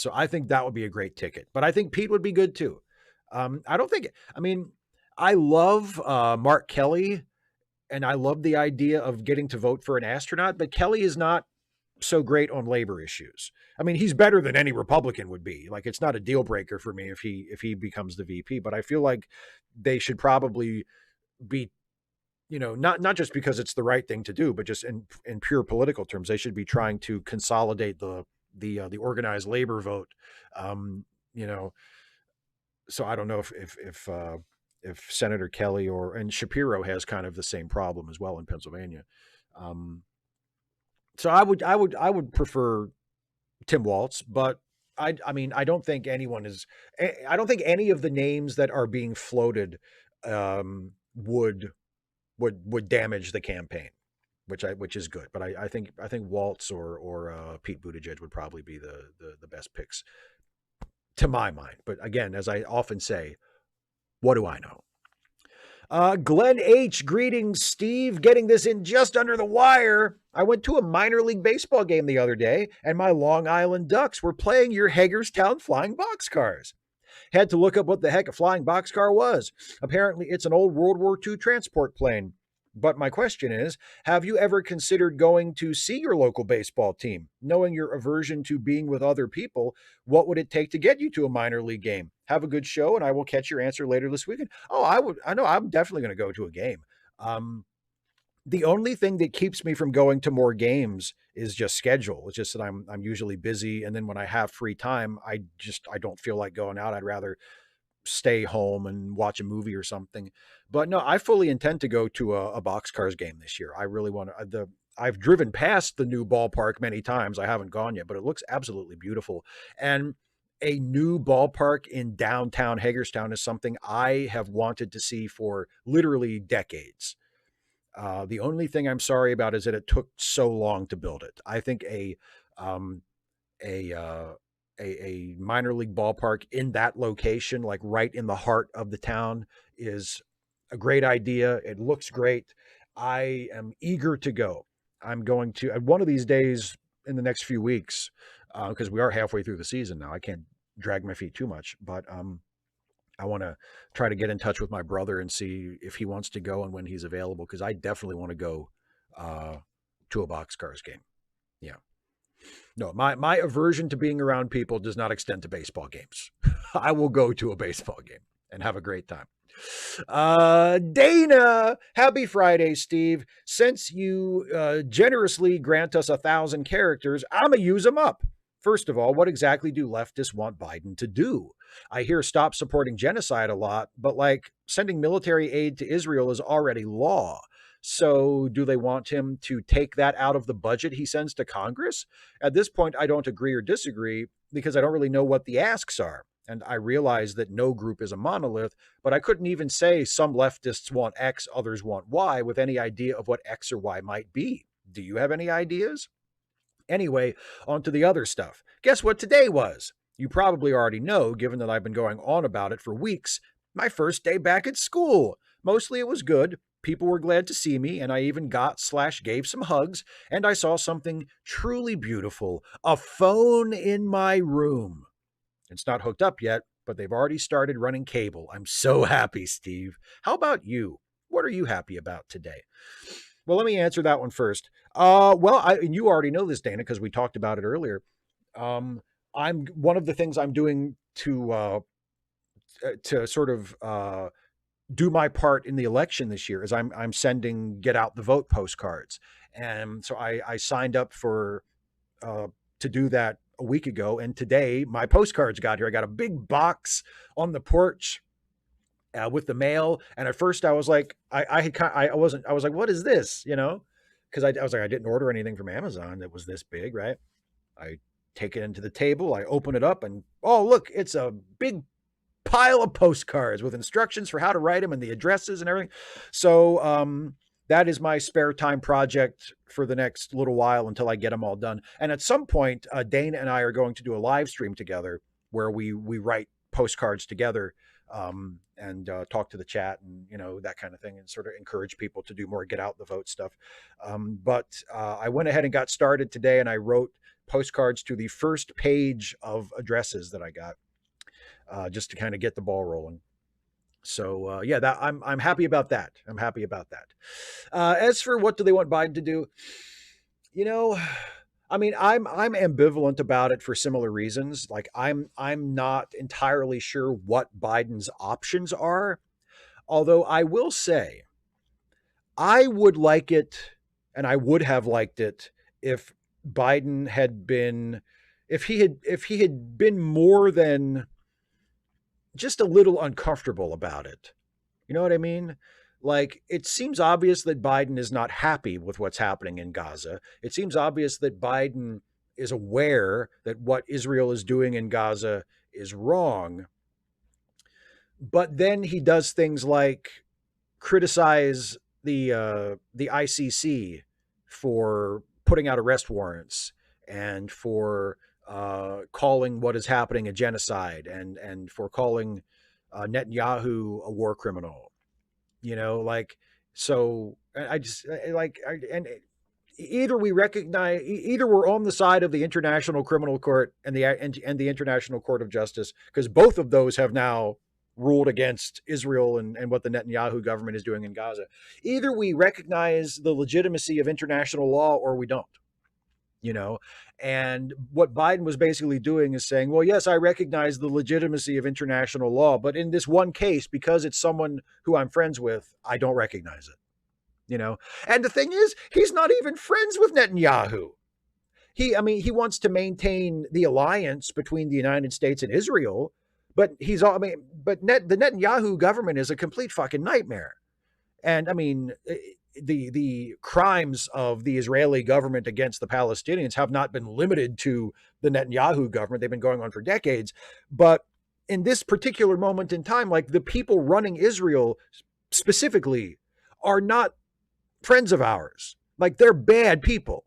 Speaker 1: So I think that would be a great ticket. But I think Pete would be good too. I love Mark Kelly, and I love the idea of getting to vote for an astronaut, but Kelly is not so great on labor issues. I mean, he's better than any Republican would be. Like, it's not a deal breaker for me if he becomes the VP, but I feel like they should probably be, not just because it's the right thing to do, but just in pure political terms, they should be trying to consolidate the organized labor vote. So I don't know if Senator Kelly and Shapiro has kind of the same problem as well in Pennsylvania. So I would prefer Tim Walz, but I don't think I don't think any of the names that are being floated would damage the campaign, which is good. But I think Walz or Pete Buttigieg would probably be the best picks to my mind. But again, as I often say, what do I know? Glenn H, greetings, Steve. Getting this in just under the wire. I went to a minor league baseball game the other day, and my Long Island Ducks were playing your Hagerstown Flying Boxcars. Had to look up what the heck a flying boxcar was. Apparently, it's an old World War II transport plane. But my question is, have you ever considered going to see your local baseball team? Knowing your aversion to being with other people, what would it take to get you to a minor league game? Have a good show, and I will catch your answer later this weekend. Oh, I know I'm definitely going to go to a game. The only thing that keeps me from going to more games is just schedule. It's just that I'm usually busy, and then when I have free time, I don't feel like going out. I'd rather stay home and watch a movie or something. But no, I fully intend to go to a boxcars game this year. I really want to. I've driven past the new ballpark many times. I haven't gone yet, but it looks absolutely beautiful. And a new ballpark in downtown Hagerstown is something I have wanted to see for literally decades. The only thing I'm sorry about is that it took so long to build it. I think um, a uh, a minor league ballpark in that location, like right in the heart of the town, is a great idea. It looks great. I am eager to go. I'm going to one of these days in the next few weeks, because we are halfway through the season now. I can't drag my feet too much, but I want to try to get in touch with my brother and see if he wants to go and when he's available, because I definitely want to go uh, to a boxcars game. Yeah. No, my aversion to being around people does not extend to baseball games. I will go to a baseball game and have a great time. Dana, happy Friday, Steve. Since you generously grant us 1,000 characters, I'm going to use them up. First of all, what exactly do leftists want Biden to do? I hear stop supporting genocide a lot, but like sending military aid to Israel is already law. So do they want him to take that out of the budget he sends to Congress? At this point, I don't agree or disagree because I don't really know what the asks are. And I realize that no group is a monolith, but I couldn't even say some leftists want X, others want Y with any idea of what X or Y might be. Do you have any ideas? Anyway, on to the other stuff. Guess what today was? You probably already know, given that I've been going on about it for weeks. My first day back at school. Mostly it was good. People were glad to see me, and I even got/gave some hugs, and I saw something truly beautiful. A phone in my room. It's not hooked up yet, but they've already started running cable. I'm so happy, Steve. How about you? What are you happy about today? Well, let me answer that one first. And you already know this, Dana, because we talked about it earlier. Um, I'm one of the things I'm doing to sort of do my part in the election this year is I'm sending get out the vote postcards, and so I signed up for to do that a week ago, and today my postcards got here. I got a big box on the porch with the mail. And at first I was like, I was like, what is this? You know, because I was like, I didn't order anything from Amazon that was this big, right? I take it into the table, I open it up, and oh, look, it's a big pile of postcards with instructions for how to write them and the addresses and everything. So, that is my spare time project for the next little while until I get them all done. And at some point, Dana and I are going to do a live stream together where we write postcards together, and talk to the chat and that kind of thing, and sort of encourage people to do more get out the vote stuff. But I went ahead and got started today, and I wrote postcards to the first page of addresses that I got, just to kind of get the ball rolling. So yeah, that I'm happy about that. I'm happy about that. As for what do they want Biden to do, you know, I mean, I'm ambivalent about it for similar reasons. Like I'm not entirely sure what Biden's options are. Although I will say, I would like it, and I would have liked it if Biden had been, if he had been more than just a little uncomfortable about it. You know what I mean? Like, it seems obvious that Biden is not happy with what's happening in Gaza. It seems obvious that Biden is aware that what Israel is doing in Gaza is wrong. But then he does things like criticize the ICC for putting out arrest warrants and for calling what is happening a genocide, and for calling Netanyahu a war criminal. Like, so I just like, and either we recognize, either we're on the side of the International Criminal Court and the International Court of Justice, because both of those have now ruled against Israel and what the Netanyahu government is doing in Gaza. Either we recognize the legitimacy of international law or we don't. And what Biden was basically doing is saying, well, yes, I recognize the legitimacy of international law, but in this one case, because it's someone who I'm friends with, I don't recognize it. you know. And the thing is, he's not even friends with Netanyahu. He wants to maintain the alliance between the United States and Israel, but the Netanyahu government is a complete fucking nightmare. And I mean, the crimes of the Israeli government against the Palestinians have not been limited to the Netanyahu government. They've been going on for decades. But in this particular moment in time, like the people running Israel specifically are not friends of ours. Like they're bad people.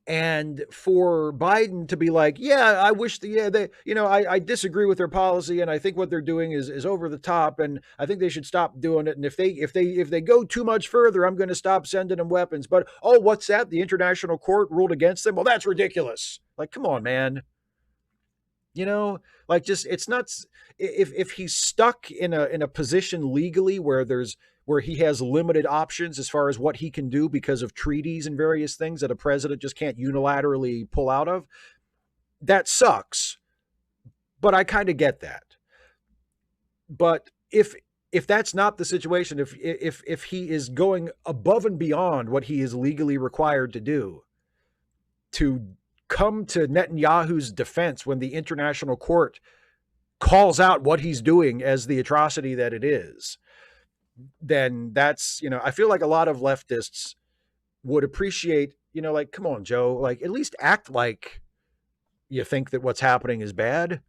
Speaker 1: And for Biden to be like, yeah, I wish I disagree with their policy, and I think what they're doing is over the top, and I think they should stop doing it. And if they go too much further, I'm going to stop sending them weapons. But oh, what's that? The international court ruled against them. Well, that's ridiculous. Like, come on, man. Like just it's nuts. If he's stuck in a position legally where he has limited options as far as what he can do because of treaties and various things that a president just can't unilaterally pull out of, that sucks. But I kind of get that. But if that's not the situation, if he is going above and beyond what he is legally required to do to come to Netanyahu's defense when the international court calls out what he's doing as the atrocity that it is, then that's, I feel like a lot of leftists would appreciate, like, come on, Joe, like at least act like you think that what's happening is bad,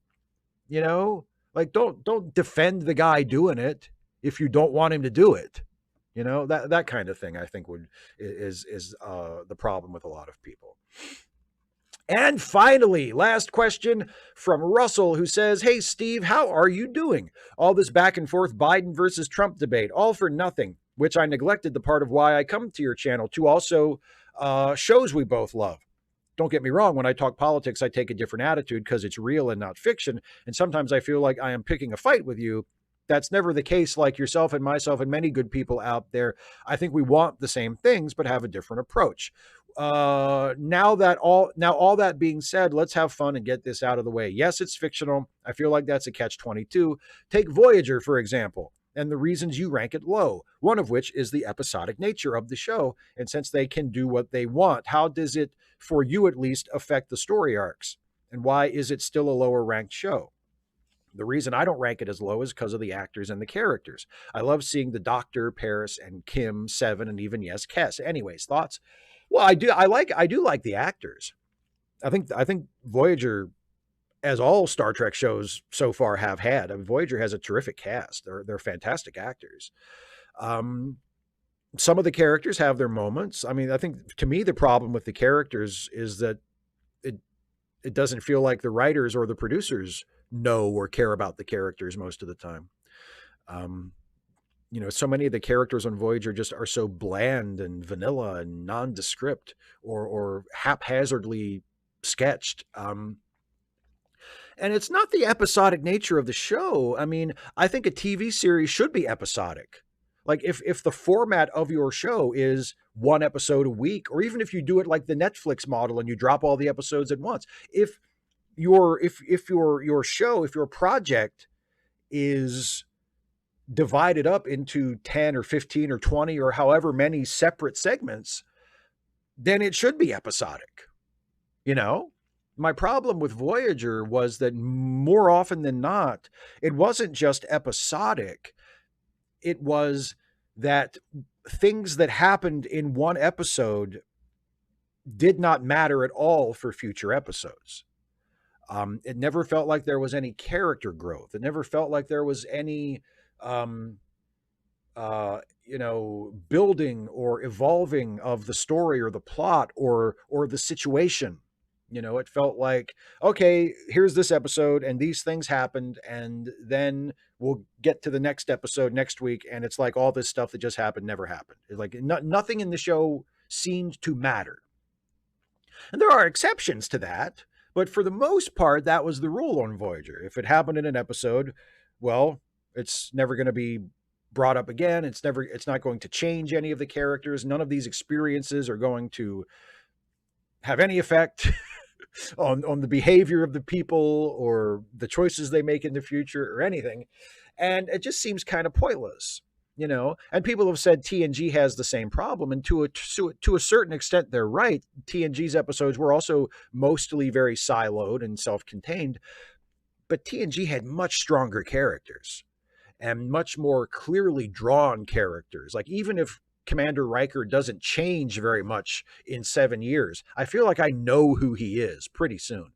Speaker 1: like don't defend the guy doing it if you don't want him to do it. That kind of thing I think is the problem with a lot of people. And finally, last question from Russell, who says, hey, Steve, how are you doing? All this back and forth Biden versus Trump debate, all for nothing, which I neglected the part of why I come to your channel to also shows we both love. Don't get me wrong, when I talk politics, I take a different attitude because it's real and not fiction. And sometimes I feel like I am picking a fight with you. That's never the case, like yourself and myself and many good people out there. I think we want the same things, but have a different approach. Now all that being said, let's have fun and get this out of the way. Yes, it's fictional. I feel like that's a catch-22. Take Voyager, for example, and the reasons you rank it low, one of which is the episodic nature of the show. And since they can do what they want, how does it, for you at least, affect the story arcs? And why is it still a lower ranked show? The reason I don't rank it as low is because of the actors and the characters. I love seeing the Doctor, Paris, and Kim, Seven, and even, yes, Kes. Anyways, thoughts? Well, I do like the actors. I think Voyager, as all Star Trek shows so far have had, I mean, Voyager has a terrific cast. They're fantastic actors. Some of the characters have their moments. I mean, I think to me the problem with the characters is that it doesn't feel like the writers or the producers know or care about the characters most of the time. So many of the characters on Voyager just are so bland and vanilla and nondescript or haphazardly sketched. And it's not the episodic nature of the show. I mean, I think a TV series should be episodic. Like if the format of your show is one episode a week, or even if you do it like the Netflix model and you drop all the episodes at once, if your project is divided up into 10 or 15 or 20 or however many separate segments, then it should be episodic. My problem with Voyager was that more often than not, it wasn't just episodic. It was that things that happened in one episode did not matter at all for future episodes. It never felt like there was any character growth. It never felt like there was any building or evolving of the story or the plot or the situation. It felt like, okay, here's this episode and these things happened, and then we'll get to the next episode next week, and it's like all this stuff that just happened never happened. It's like nothing in the show seemed to matter. And there are exceptions to that, but for the most part, that was the rule on Voyager. If it happened in an episode, well, it's never going to be brought up again. It's not going to change any of the characters. None of these experiences are going to have any effect on the behavior of the people or the choices they make in the future or anything. And it just seems kind of pointless. And people have said TNG has the same problem, and to a certain extent they're right. TNG's episodes were also mostly very siloed and self-contained, but TNG had much stronger characters and much more clearly drawn characters. Like, even if Commander Riker doesn't change very much in 7 years, I feel like I know who he is pretty soon.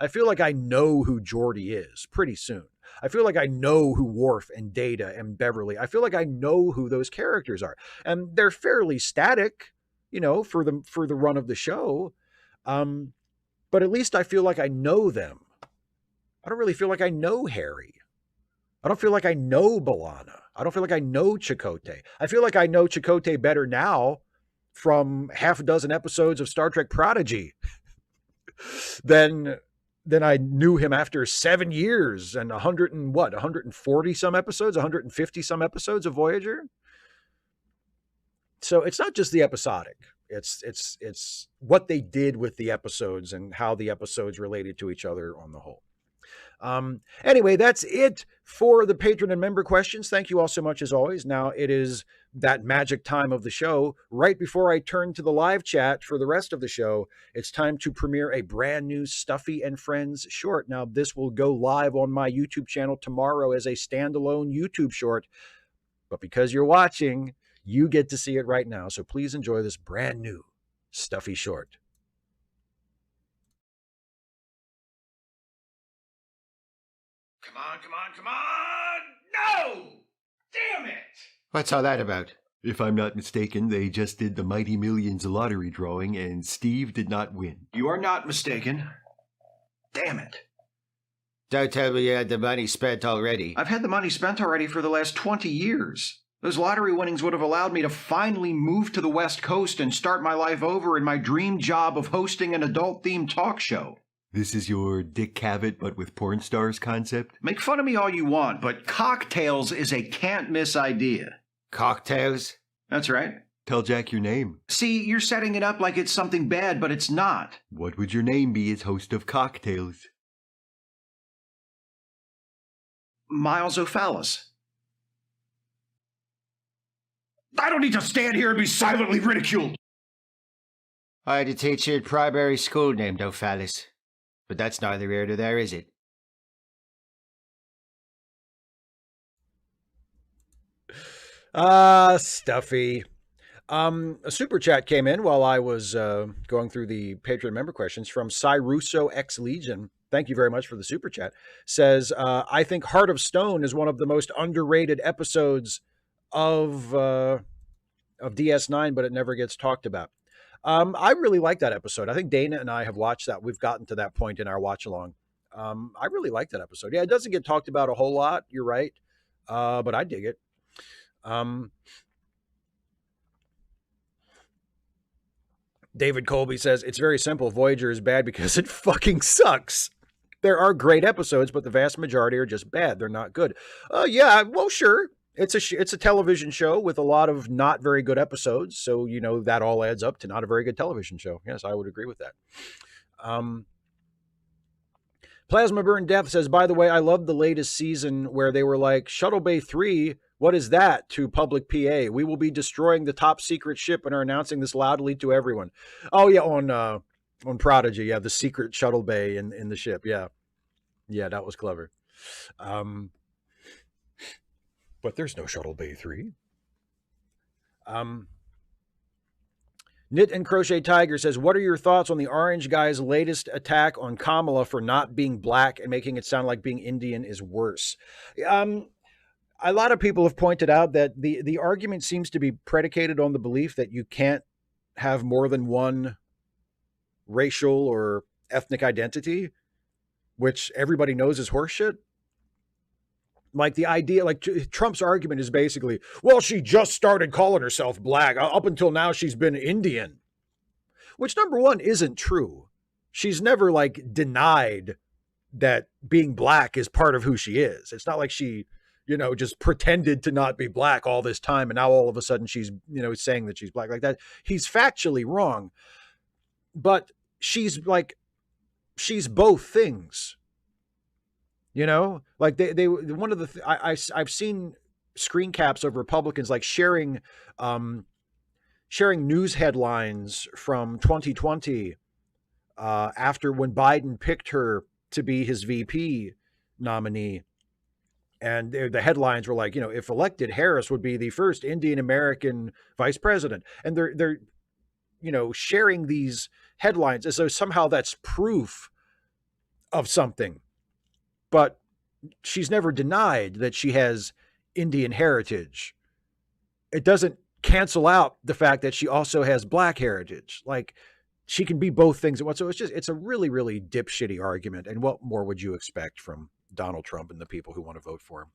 Speaker 1: I feel like I know who Geordi is pretty soon. I feel like I know who Worf and Data and Beverly. I feel like I know who those characters are, and they're fairly static, for the run of the show. But at least I feel like I know them. I don't really feel like I know Harry. I don't feel like I know B'Elanna. I don't feel like I know Chakotay. I feel like I know Chakotay better now from half a dozen episodes of Star Trek Prodigy than I knew him after 7 years and 140 some episodes, 150 some episodes of Voyager. So it's not just the episodic. It's what they did with the episodes and how the episodes related to each other on the whole. Anyway, that's it for the patron and member questions. Thank you all so much as always. Now it is that magic time of the show. Right before I turn to the live chat for the rest of the show, it's time to premiere a brand new Stuffy and Friends short. Now this will go live on my YouTube channel tomorrow as a standalone YouTube short, but because you're watching, you get to see it right now. So please enjoy this brand new Stuffy short. Come on! No! Damn it!
Speaker 2: What's all that about?
Speaker 3: If I'm not mistaken, they just did the Mighty Millions lottery drawing, and Steve did not win.
Speaker 1: You are not mistaken. Damn it.
Speaker 2: Don't tell me you had the money spent already.
Speaker 1: I've had the money spent already for the last 20 years. Those lottery winnings would have allowed me to finally move to the West Coast and start my life over in my dream job of hosting an adult-themed talk show.
Speaker 3: This is your Dick Cavett, but with porn stars concept?
Speaker 1: Make fun of me all you want, but cocktails is a can't-miss idea.
Speaker 2: Cocktails?
Speaker 1: That's right.
Speaker 3: Tell Jack your name.
Speaker 1: See, you're setting it up like it's something bad, but it's not.
Speaker 3: What would your name be as host of Cocktails?
Speaker 1: Miles O'Phalis. I don't need to stand here and be silently ridiculed.
Speaker 2: I had a teacher at primary school named O'Phalis. But that's neither here nor there, is it?
Speaker 1: Stuffy. A super chat came in while I was going through the Patreon member questions from Cyruso X Legion. Thank you very much for the super chat. Says, I think Heart of Stone is one of the most underrated episodes of DS9, but it never gets talked about. I really like that episode. I think Dana and I have watched that. We've gotten to that point in our watch along. I really like that episode. Yeah, it doesn't get talked about a whole lot. You're right. But I dig it. David Colby says, it's very simple. Voyager is bad because it fucking sucks. There are great episodes, but the vast majority are just bad. They're not good. Yeah, well, sure. It's a television show with a lot of not very good episodes. So, that all adds up to not a very good television show. Yes, I would agree with that. Plasma Burn Death says, by the way, I love the latest season where they were like, Shuttle Bay 3, what is that? To public PA. We will be destroying the top secret ship and are announcing this loudly to everyone. Oh, yeah, on Prodigy. Yeah, the secret Shuttle Bay in the ship. Yeah. Yeah, that was clever. But there's no Shuttle Bay 3. Knit and Crochet Tiger says, what are your thoughts on the orange guy's latest attack on Kamala for not being black and making it sound like being Indian is worse? A lot of people have pointed out that the argument seems to be predicated on the belief that you can't have more than one racial or ethnic identity, which everybody knows is horseshit. Like the idea, like Trump's argument is basically, well, she just started calling herself black. Up until now, she's been Indian, which number one isn't true. She's never denied that being black is part of who she is. It's not like she, just pretended to not be black all this time. And now all of a sudden she's, saying that she's black like that. He's factually wrong, but she's both things. One of the I've seen screen caps of Republicans like sharing news headlines from 2020 after when Biden picked her to be his VP nominee. And the headlines were like, if elected, Harris would be the first Indian American vice president. And they're sharing these headlines as though somehow that's proof of something. But she's never denied that she has Indian heritage. It doesn't cancel out the fact that she also has black heritage. Like, she can be both things at once. So it's a really, really dipshitty argument. And what more would you expect from Donald Trump and the people who want to vote for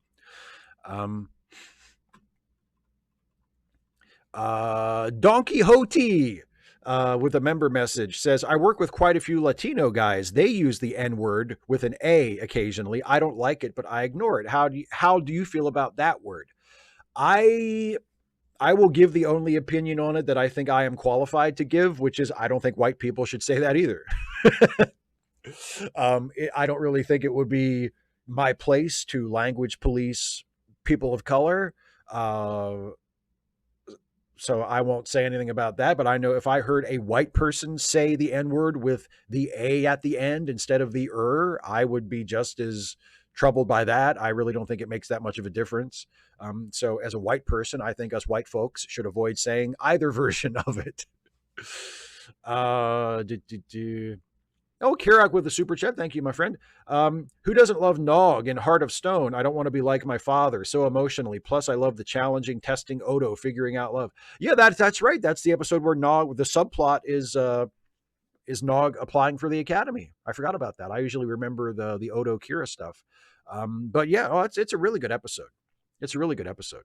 Speaker 1: him? Don Quixote with a member message says, I work with quite a few Latino guys. They use the N-word with an A occasionally. I don't like it, but I ignore it. How do you feel about that word? I will give the only opinion on it that I think I am qualified to give, which is I don't think white people should say that either. I don't really think it would be my place to language police people of color. So I won't say anything about that, but I know if I heard a white person say the N-word with the A at the end instead of the I would be just as troubled by that. I really don't think it makes that much of a difference. So as a white person, I think us white folks should avoid saying either version of it. Oh, Kirak with the super chat. Thank you, my friend. Who doesn't love Nog in Heart of Stone? I don't want to be like my father, so emotionally. Plus, I love the challenging testing Odo, figuring out love. Yeah, that's right. That's the episode where Nog, the subplot is Nog applying for the academy. I forgot about that. I usually remember the Odo Kira stuff. But yeah, it's a really good episode. It's a really good episode.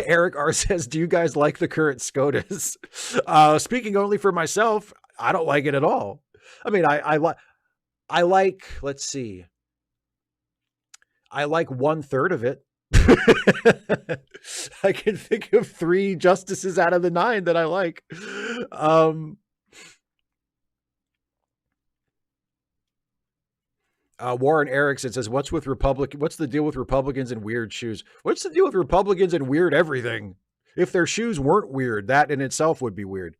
Speaker 1: Eric R says, do you guys like the current SCOTUS? Speaking only for myself, I don't like it at all. I mean, I like, let's see. I like 1/3 of it. I can think of 3 justices out of the 9 that I like. Warren Erickson says, what's the deal with Republicans and weird shoes? What's the deal with Republicans and weird everything? If their shoes weren't weird, that in itself would be weird.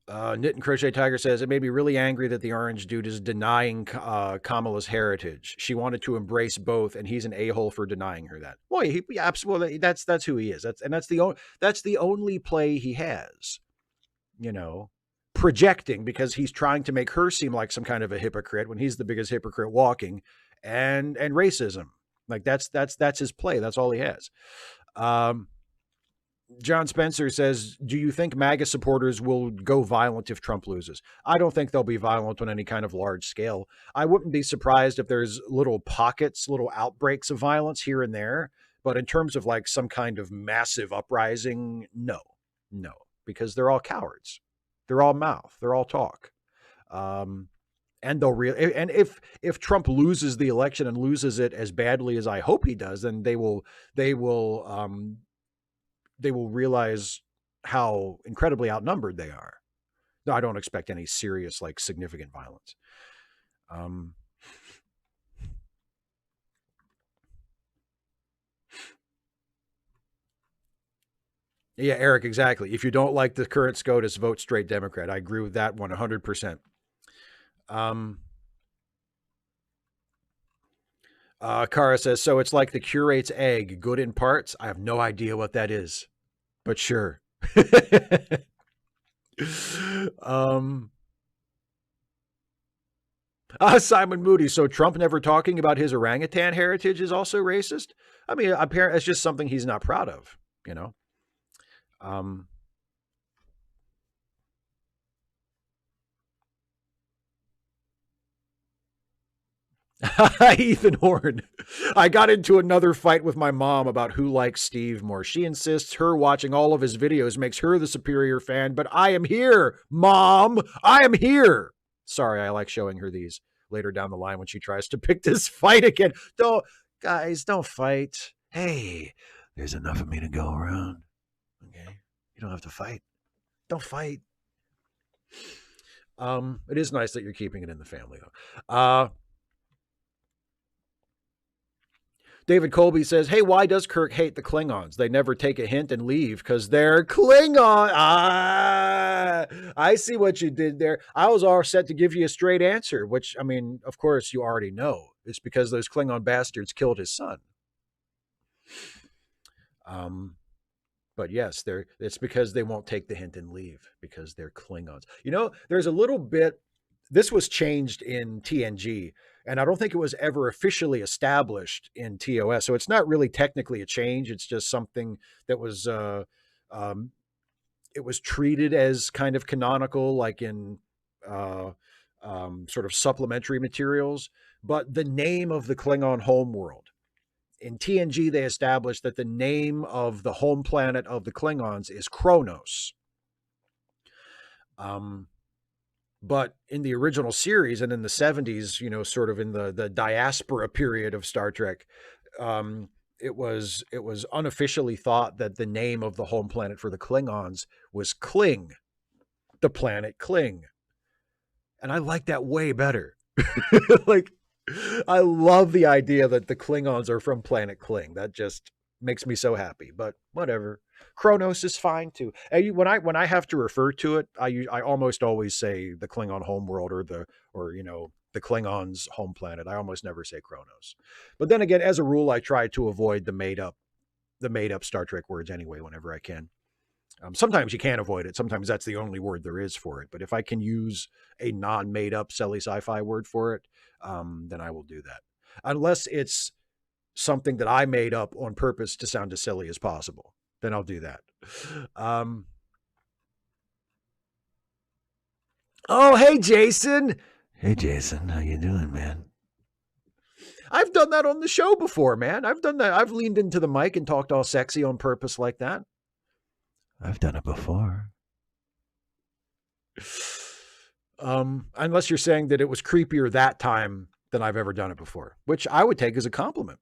Speaker 1: Knit and Crochet Tiger says, it made me really angry that the orange dude is denying Kamala's heritage. She wanted to embrace both, and he's an a-hole for denying her that. Well, he absolutely, that's who he is. That's the only play he has. Projecting, because he's trying to make her seem like some kind of a hypocrite when he's the biggest hypocrite walking, and racism. Like that's his play. That's all he has. John Spencer says, do you think MAGA supporters will go violent if Trump loses? I don't think they'll be violent on any kind of large scale. I wouldn't be surprised if there's little pockets, little outbreaks of violence here and there. But in terms of like some kind of massive uprising, no, because they're all cowards. They're all mouth. They're all talk. And if Trump loses the election and loses it as badly as I hope he does, then they will realize how incredibly outnumbered they are. No, I don't expect any serious, like, significant violence. Yeah, Eric, exactly. If you don't like the current SCOTUS, vote straight Democrat. I agree with that 100%. Kara says, so it's like the curate's egg, good in parts. I have no idea what that is, but sure. Simon Moody. So Trump never talking about his orangutan heritage is also racist? I mean, apparently it's just something he's not proud of, Ethan Horn. I got into another fight with my mom about who likes Steve more. She insists her watching all of his videos makes her the superior fan, but I am here, Mom. I am here. Sorry, I like showing her these later down the line when she tries to pick this fight again. Don't fight. Hey, there's enough of me to go around. Okay, you don't have to fight. Don't fight. It is nice that you're keeping it in the family, though. David Colby says, "Hey, why does Kirk hate the Klingons? They never take a hint and leave because they're Klingon." Ah, I see what you did there. I was all set to give you a straight answer, which, I mean, of course, you already know. It's because those Klingon bastards killed his son. But yes, it's because they won't take the hint and leave because they're Klingons. You know, there's a little bit. This was changed in TNG, and I don't think it was ever officially established in TOS. So it's not really technically a change. It's just something that was it was treated as kind of canonical, like in sort of supplementary materials. But the name of the Klingon homeworld in TNG, they established that the name of the home planet of the Klingons is Kronos. But in the original series and in the 70s, you know, sort of in the diaspora period of Star Trek, it was unofficially thought that the name of the home planet for the Klingons was Kling, the planet Kling. And I like that way better. Like, I love the idea that the Klingons are from planet Kling. That just makes me so happy. But whatever, Kronos is fine too. And when I have to refer to it, I almost always say the Klingon homeworld or you know, the Klingons' home planet. I almost never say Kronos. But then again, as a rule, I try to avoid the made up Star Trek words anyway whenever I can. Sometimes you can't avoid it. Sometimes that's the only word there is for it. But if I can use a non-made up silly sci-fi word for it, then I will do that. Unless it's something that I made up on purpose to sound as silly as possible, then I'll do that. Oh, hey, Jason. Hey, Jason. How you doing, man? I've done that on the show before, man. I've done that. I've leaned into the mic and talked all sexy on purpose like that. I've done it before. Unless you're saying that it was creepier that time than I've ever done it before, which I would take as a compliment.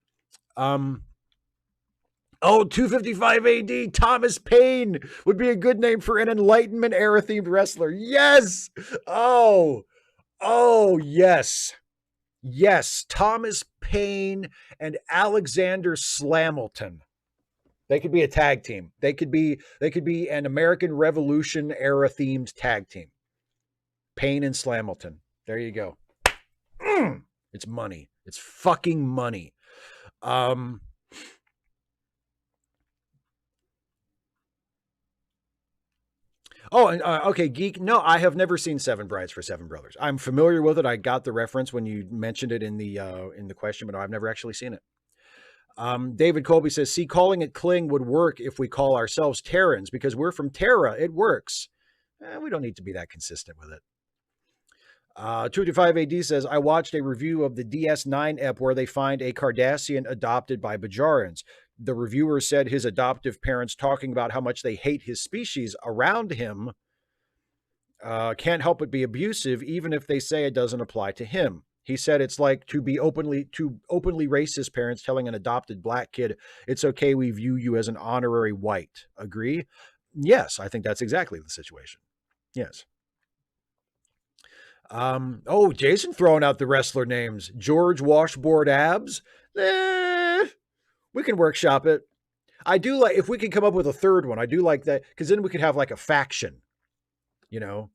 Speaker 1: 255 AD, Thomas Paine would be a good name for an Enlightenment era themed wrestler. Yes. Oh, yes. Yes. Thomas Paine and Alexander Slamilton. They could be a tag team. They could be an American Revolution era themed tag team. Payne and Slamilton. There you go. It's money. It's fucking money. Okay, Geek. No, I have never seen Seven Brides for Seven Brothers. I'm familiar with it. I got the reference when you mentioned it in the question, but I've never actually seen it. David Colby says, "See, calling it Kling would work if we call ourselves Terrans because we're from Terra. It works. We don't need to be that consistent with it." 225 AD says, "I watched a review of the DS9 ep where they find a Cardassian adopted by Bajarans. The reviewer said his adoptive parents talking about how much they hate his species around him can't help but be abusive, even if they say it doesn't apply to him. He said it's like to openly racist parents telling an adopted black kid, it's okay, we view you as an honorary white. Agree?" Yes, I think that's exactly the situation. Yes. Jason throwing out the wrestler names. George Washboard Abs. We can workshop it. I do like, if we can come up with a third one, I do like that, because then we could have like a faction, you know?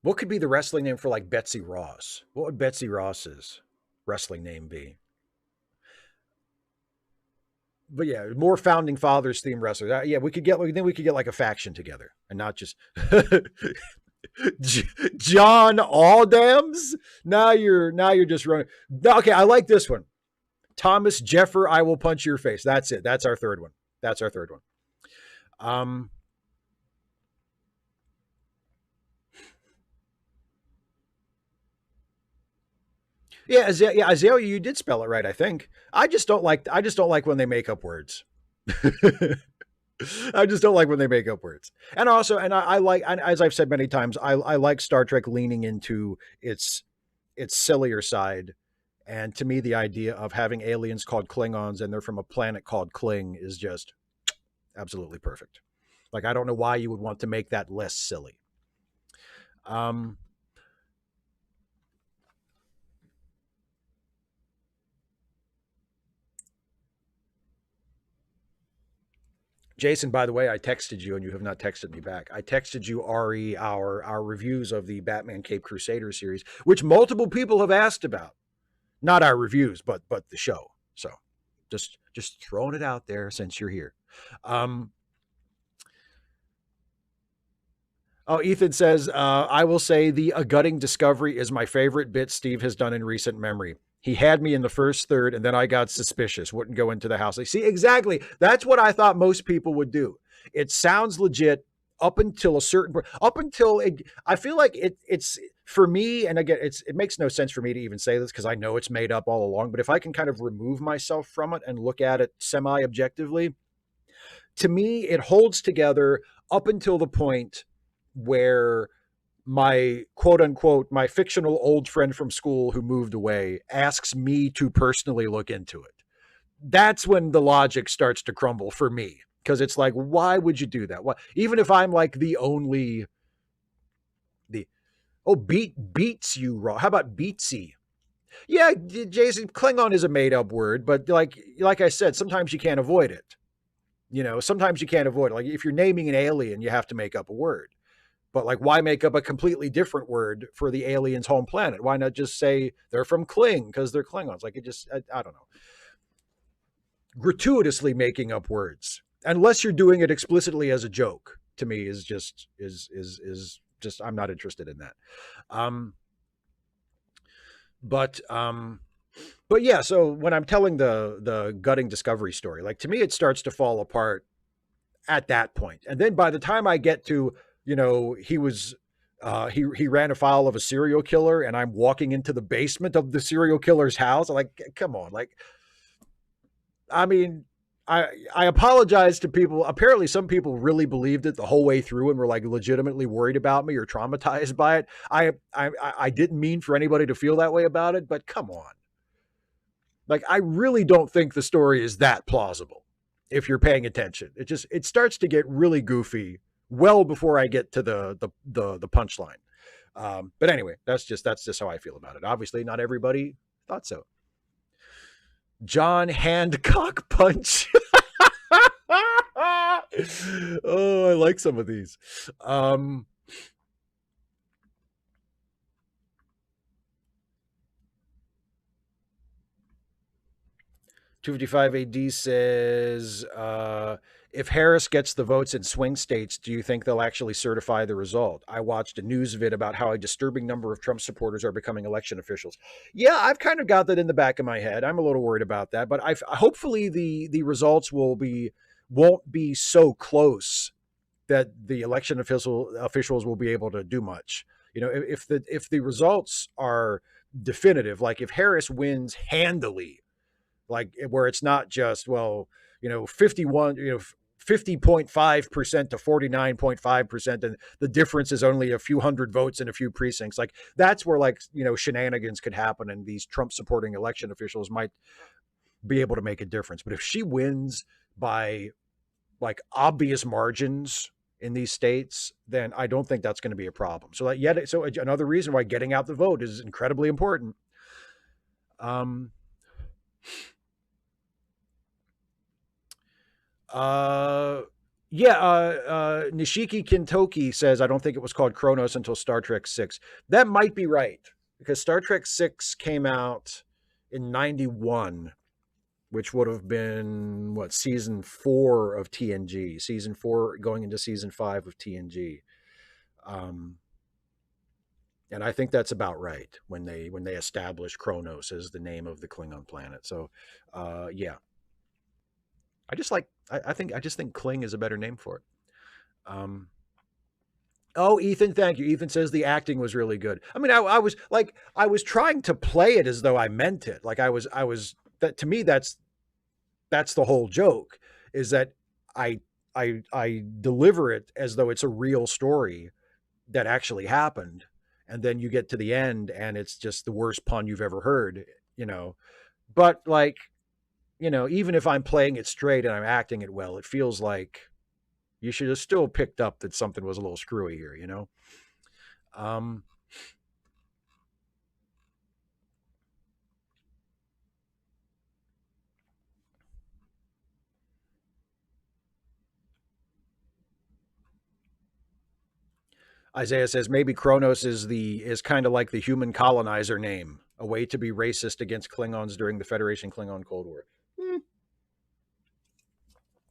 Speaker 1: What could be the wrestling name for like Betsy Ross? What would Betsy Ross's wrestling name be? But yeah, more founding fathers themed wrestlers. Yeah, we could get like a faction together and not just John Aldams. Now you're just running. Okay, I like this one. Thomas Jeffer, I will punch your face. That's it. That's our third one. Yeah, Azalea, you did spell it right, I think. I just don't like when they make up words. I just don't like when they make up words. And also, I like, and as I've said many times, I like Star Trek leaning into its sillier side And to me, the idea of having aliens called Klingons and they're from a planet called Kling is just absolutely perfect. Like, I don't know why you would want to make that less silly. Jason, by the way, I texted you and you have not texted me back. I texted you, Ari, our reviews of the Batman Cape Crusader series, which multiple people have asked about. Not our reviews, but the show. So just throwing it out there since you're here. Oh, Ethan says, I will say the A Gutting Discovery is my favorite bit Steve has done in recent memory. He had me in the first third, and then I got suspicious, wouldn't go into the house. Like, see, exactly. That's what I thought most people would do. It sounds legit up until a certain point, up until it, I feel like it's for me, and again, it makes no sense for me to even say this because I know it's made up all along, but if I can kind of remove myself from it and look at it semi-objectively, to me, it holds together up until the point where my quote unquote, my fictional old friend from school who moved away asks me to personally look into it. That's when the logic starts to crumble for me. Because it's like, why would you do that? Why, even if I'm like the only beats you raw. How about beatsy? Yeah, Jason, Klingon is a made up word, but like I said, sometimes you can't avoid it. You know, sometimes you can't avoid it. Like if you're naming an alien, you have to make up a word. But like, why make up a completely different word for the alien's home planet? Why not just say they're from Kling because they're Klingons? Like, it just, I don't know. Gratuitously making up words, unless you're doing it explicitly as a joke, to me is just I'm not interested in that. But yeah. So when I'm telling the Gutting Discovery story, like to me, it starts to fall apart at that point, and then by the time I get to, you know, he ran afoul of a serial killer, and I'm walking into the basement of the serial killer's house. I'm like, come on, like, I mean, I apologize to people. Apparently, some people really believed it the whole way through and were like legitimately worried about me or traumatized by it. I didn't mean for anybody to feel that way about it, but come on, like, I really don't think the story is that plausible. If you're paying attention, it starts to get really goofy well before I get to the punchline. But anyway, that's just how I feel about it. Obviously, not everybody thought so. John Handcock Punch. Oh, I like some of these. 255 AD says, if Harris gets the votes in swing states, do you think they'll actually certify the result? I watched a news vid about how a disturbing number of Trump supporters are becoming election officials. Yeah, I've kind of got that in the back of my head. I'm a little worried about that, but hopefully the results won't be so close that the election officials will be able to do much. You know, if the results are definitive, like if Harris wins handily, like where it's not just, well, you know, 51, you know, 50.5% to 49.5%, and the difference is only a few hundred votes in a few precincts. Like that's where, like, you know, shenanigans could happen and these Trump supporting election officials might be able to make a difference. But if she wins by like obvious margins in these states, then I don't think that's going to be a problem. So so another reason why getting out the vote is incredibly important. Nishiki Kintoki says, I don't think it was called Kronos until Star Trek 6. That might be right, because Star Trek 6 came out in 91, which would have been, what, season 4 of TNG, season 4 going into season 5 of TNG. And I think that's about right when they established Kronos as the name of the Klingon planet. So, yeah. I just think Kling is a better name for it. Oh, Ethan, thank you. Ethan says the acting was really good. I mean, I was trying to play it as though I meant it. Like I was that, to me, that's the whole joke, is that I deliver it as though it's a real story that actually happened. And then you get to the end and it's just the worst pun you've ever heard. you know. But like, even if I'm playing it straight and I'm acting it well, it feels like you should have still picked up that something was a little screwy here. Um, Isaiah says maybe Kronos is kind of like the human colonizer name, a way to be racist against Klingons during the Federation Klingon Cold War. I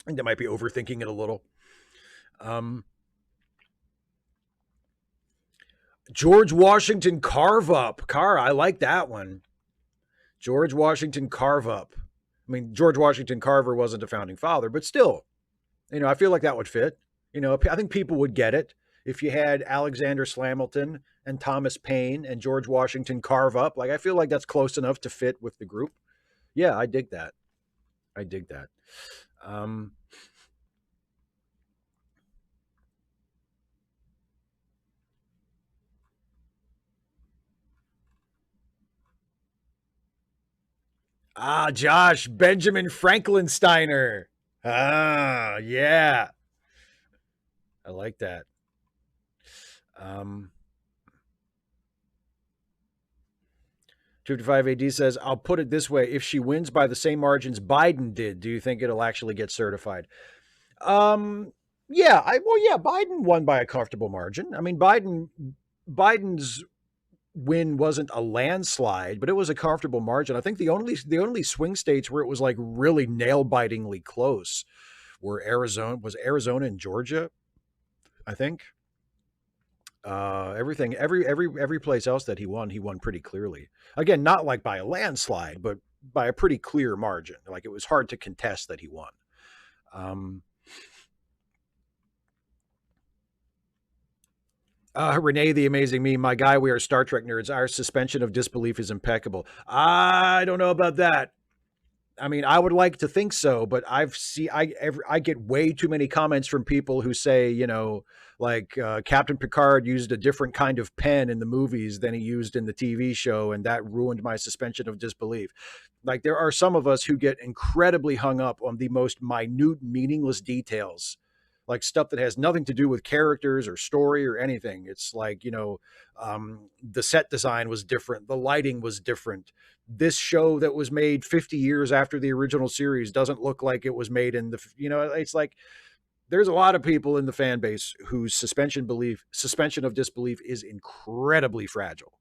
Speaker 1: think that might be overthinking it a little. Um, George Washington Carve Up. I like that one. George Washington Carve Up. I mean, George Washington Carver wasn't a founding father, but still, I feel like that would fit. I think people would get it if you had Alexander Slamilton and Thomas Paine and George Washington Carve Up. Like, I feel like that's close enough to fit with the group. Yeah, I dig that. I dig that. Um, Josh, Benjamin Franklinsteiner. Yeah. I like that. Um, 255 AD says, I'll put it this way. If she wins by the same margins Biden did, do you think it'll actually get certified? Um, yeah, Biden won by a comfortable margin. I mean, Biden's win wasn't a landslide, but it was a comfortable margin. I think the only swing states where it was like really nail bitingly close were Arizona and Georgia, I think. Everything, every place else that he won pretty clearly. Again, not like by a landslide, but by a pretty clear margin. Like, it was hard to contest that he won. Um, Renee, the amazing me, my guy, we are Star Trek nerds. Our suspension of disbelief is impeccable. I don't know about that. I mean, I would like to think so, but I get way too many comments from people who say, like Captain Picard used a different kind of pen in the movies than he used in the TV show, and that ruined my suspension of disbelief. Like, there are some of us who get incredibly hung up on the most minute, meaningless details, like stuff that has nothing to do with characters or story or anything. It's like, the set design was different, the lighting was different, this show that was made 50 years after the original series doesn't look like it was made in it's like there's a lot of people in the fan base whose suspension of disbelief is incredibly fragile.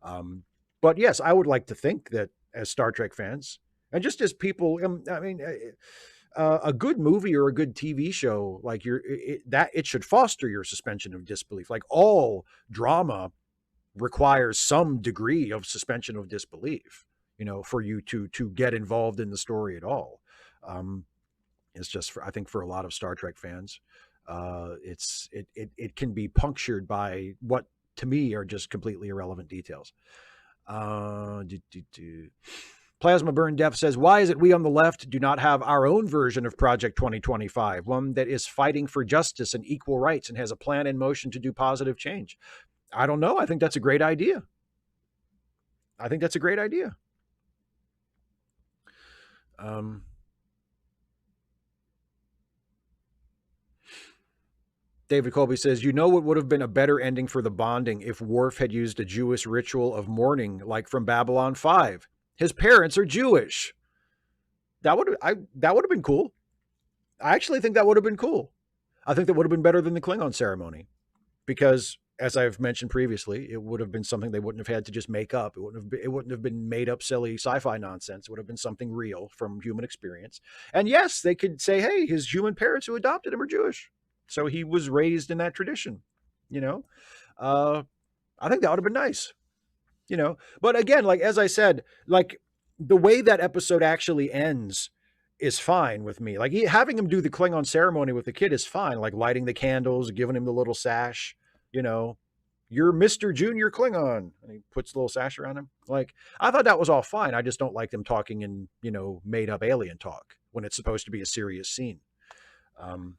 Speaker 1: um, but yes, I would like to think that as Star Trek fans and just as people, I mean, a good movie or a good TV show, like that it should foster your suspension of disbelief. Like, all drama requires some degree of suspension of disbelief, for you to get involved in the story at all. Um, it's just I think for a lot of Star Trek fans, it can be punctured by what to me are just completely irrelevant details. Plasma Burn Def says, why is it we on the left do not have our own version of Project 2025, one that is fighting for justice and equal rights and has a plan in motion to do positive change? I don't know. I think that's a great idea. I think that's a great idea. Um, David Colby says, what would have been a better ending for the bonding if Worf had used a Jewish ritual of mourning, like from Babylon 5? His parents are Jewish. That would have been cool. I actually think that would have been cool. I think that would have been better than the Klingon ceremony, because, as I've mentioned previously, it would have been something they wouldn't have had to just make up. It wouldn't have been made up silly sci-fi nonsense. It would have been something real from human experience. And yes, they could say, hey, his human parents who adopted him are Jewish, so he was raised in that tradition. You know, uh, I think that would have been nice. But again, like, as I said, like, the way that episode actually ends is fine with me. Like, having him do the Klingon ceremony with the kid is fine, like lighting the candles, giving him the little sash, you know, you're Mr. Junior Klingon. And he puts the little sash around him. Like, I thought that was all fine. I just don't like them talking in, made up alien talk when it's supposed to be a serious scene. Um,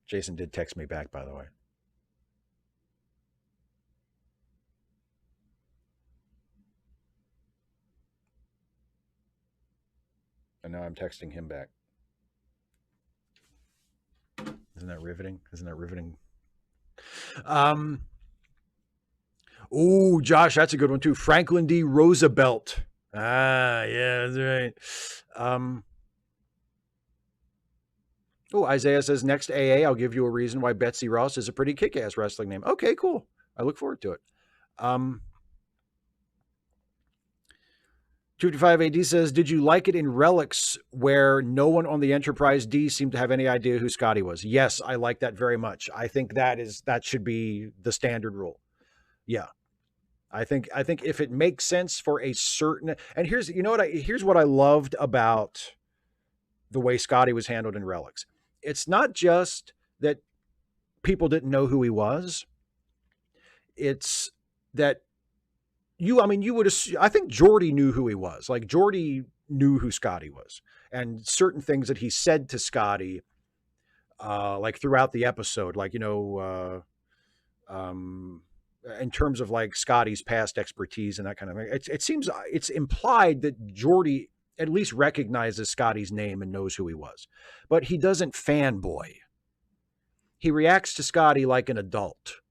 Speaker 1: Jason did text me back, by the way. And now I'm texting him back. Isn't that riveting? Isn't that riveting? Oh, Josh, that's a good one too. Franklin D. Roosevelt. Ah, yeah, that's right. Oh, Isaiah says, next AA, I'll give you a reason why Betsy Ross is a pretty kick-ass wrestling name. Okay, cool. I look forward to it. 255 AD says, did you like it in Relics where no one on the Enterprise D seemed to have any idea who Scotty was? Yes, I like that very much. I think that should be the standard rule. Yeah. I think if it makes sense for a certain, and here's what I loved about the way Scotty was handled in Relics. It's not just that people didn't know who he was. It's that you would assume, I think Geordi knew who he was. Like Geordi knew who Scotty was, and certain things that he said to Scotty, like throughout the episode, like, in terms of like Scotty's past expertise and that kind of thing. It seems it's implied that Geordi at least recognizes Scotty's name and knows who he was, but he doesn't fanboy. He reacts to Scotty like an adult.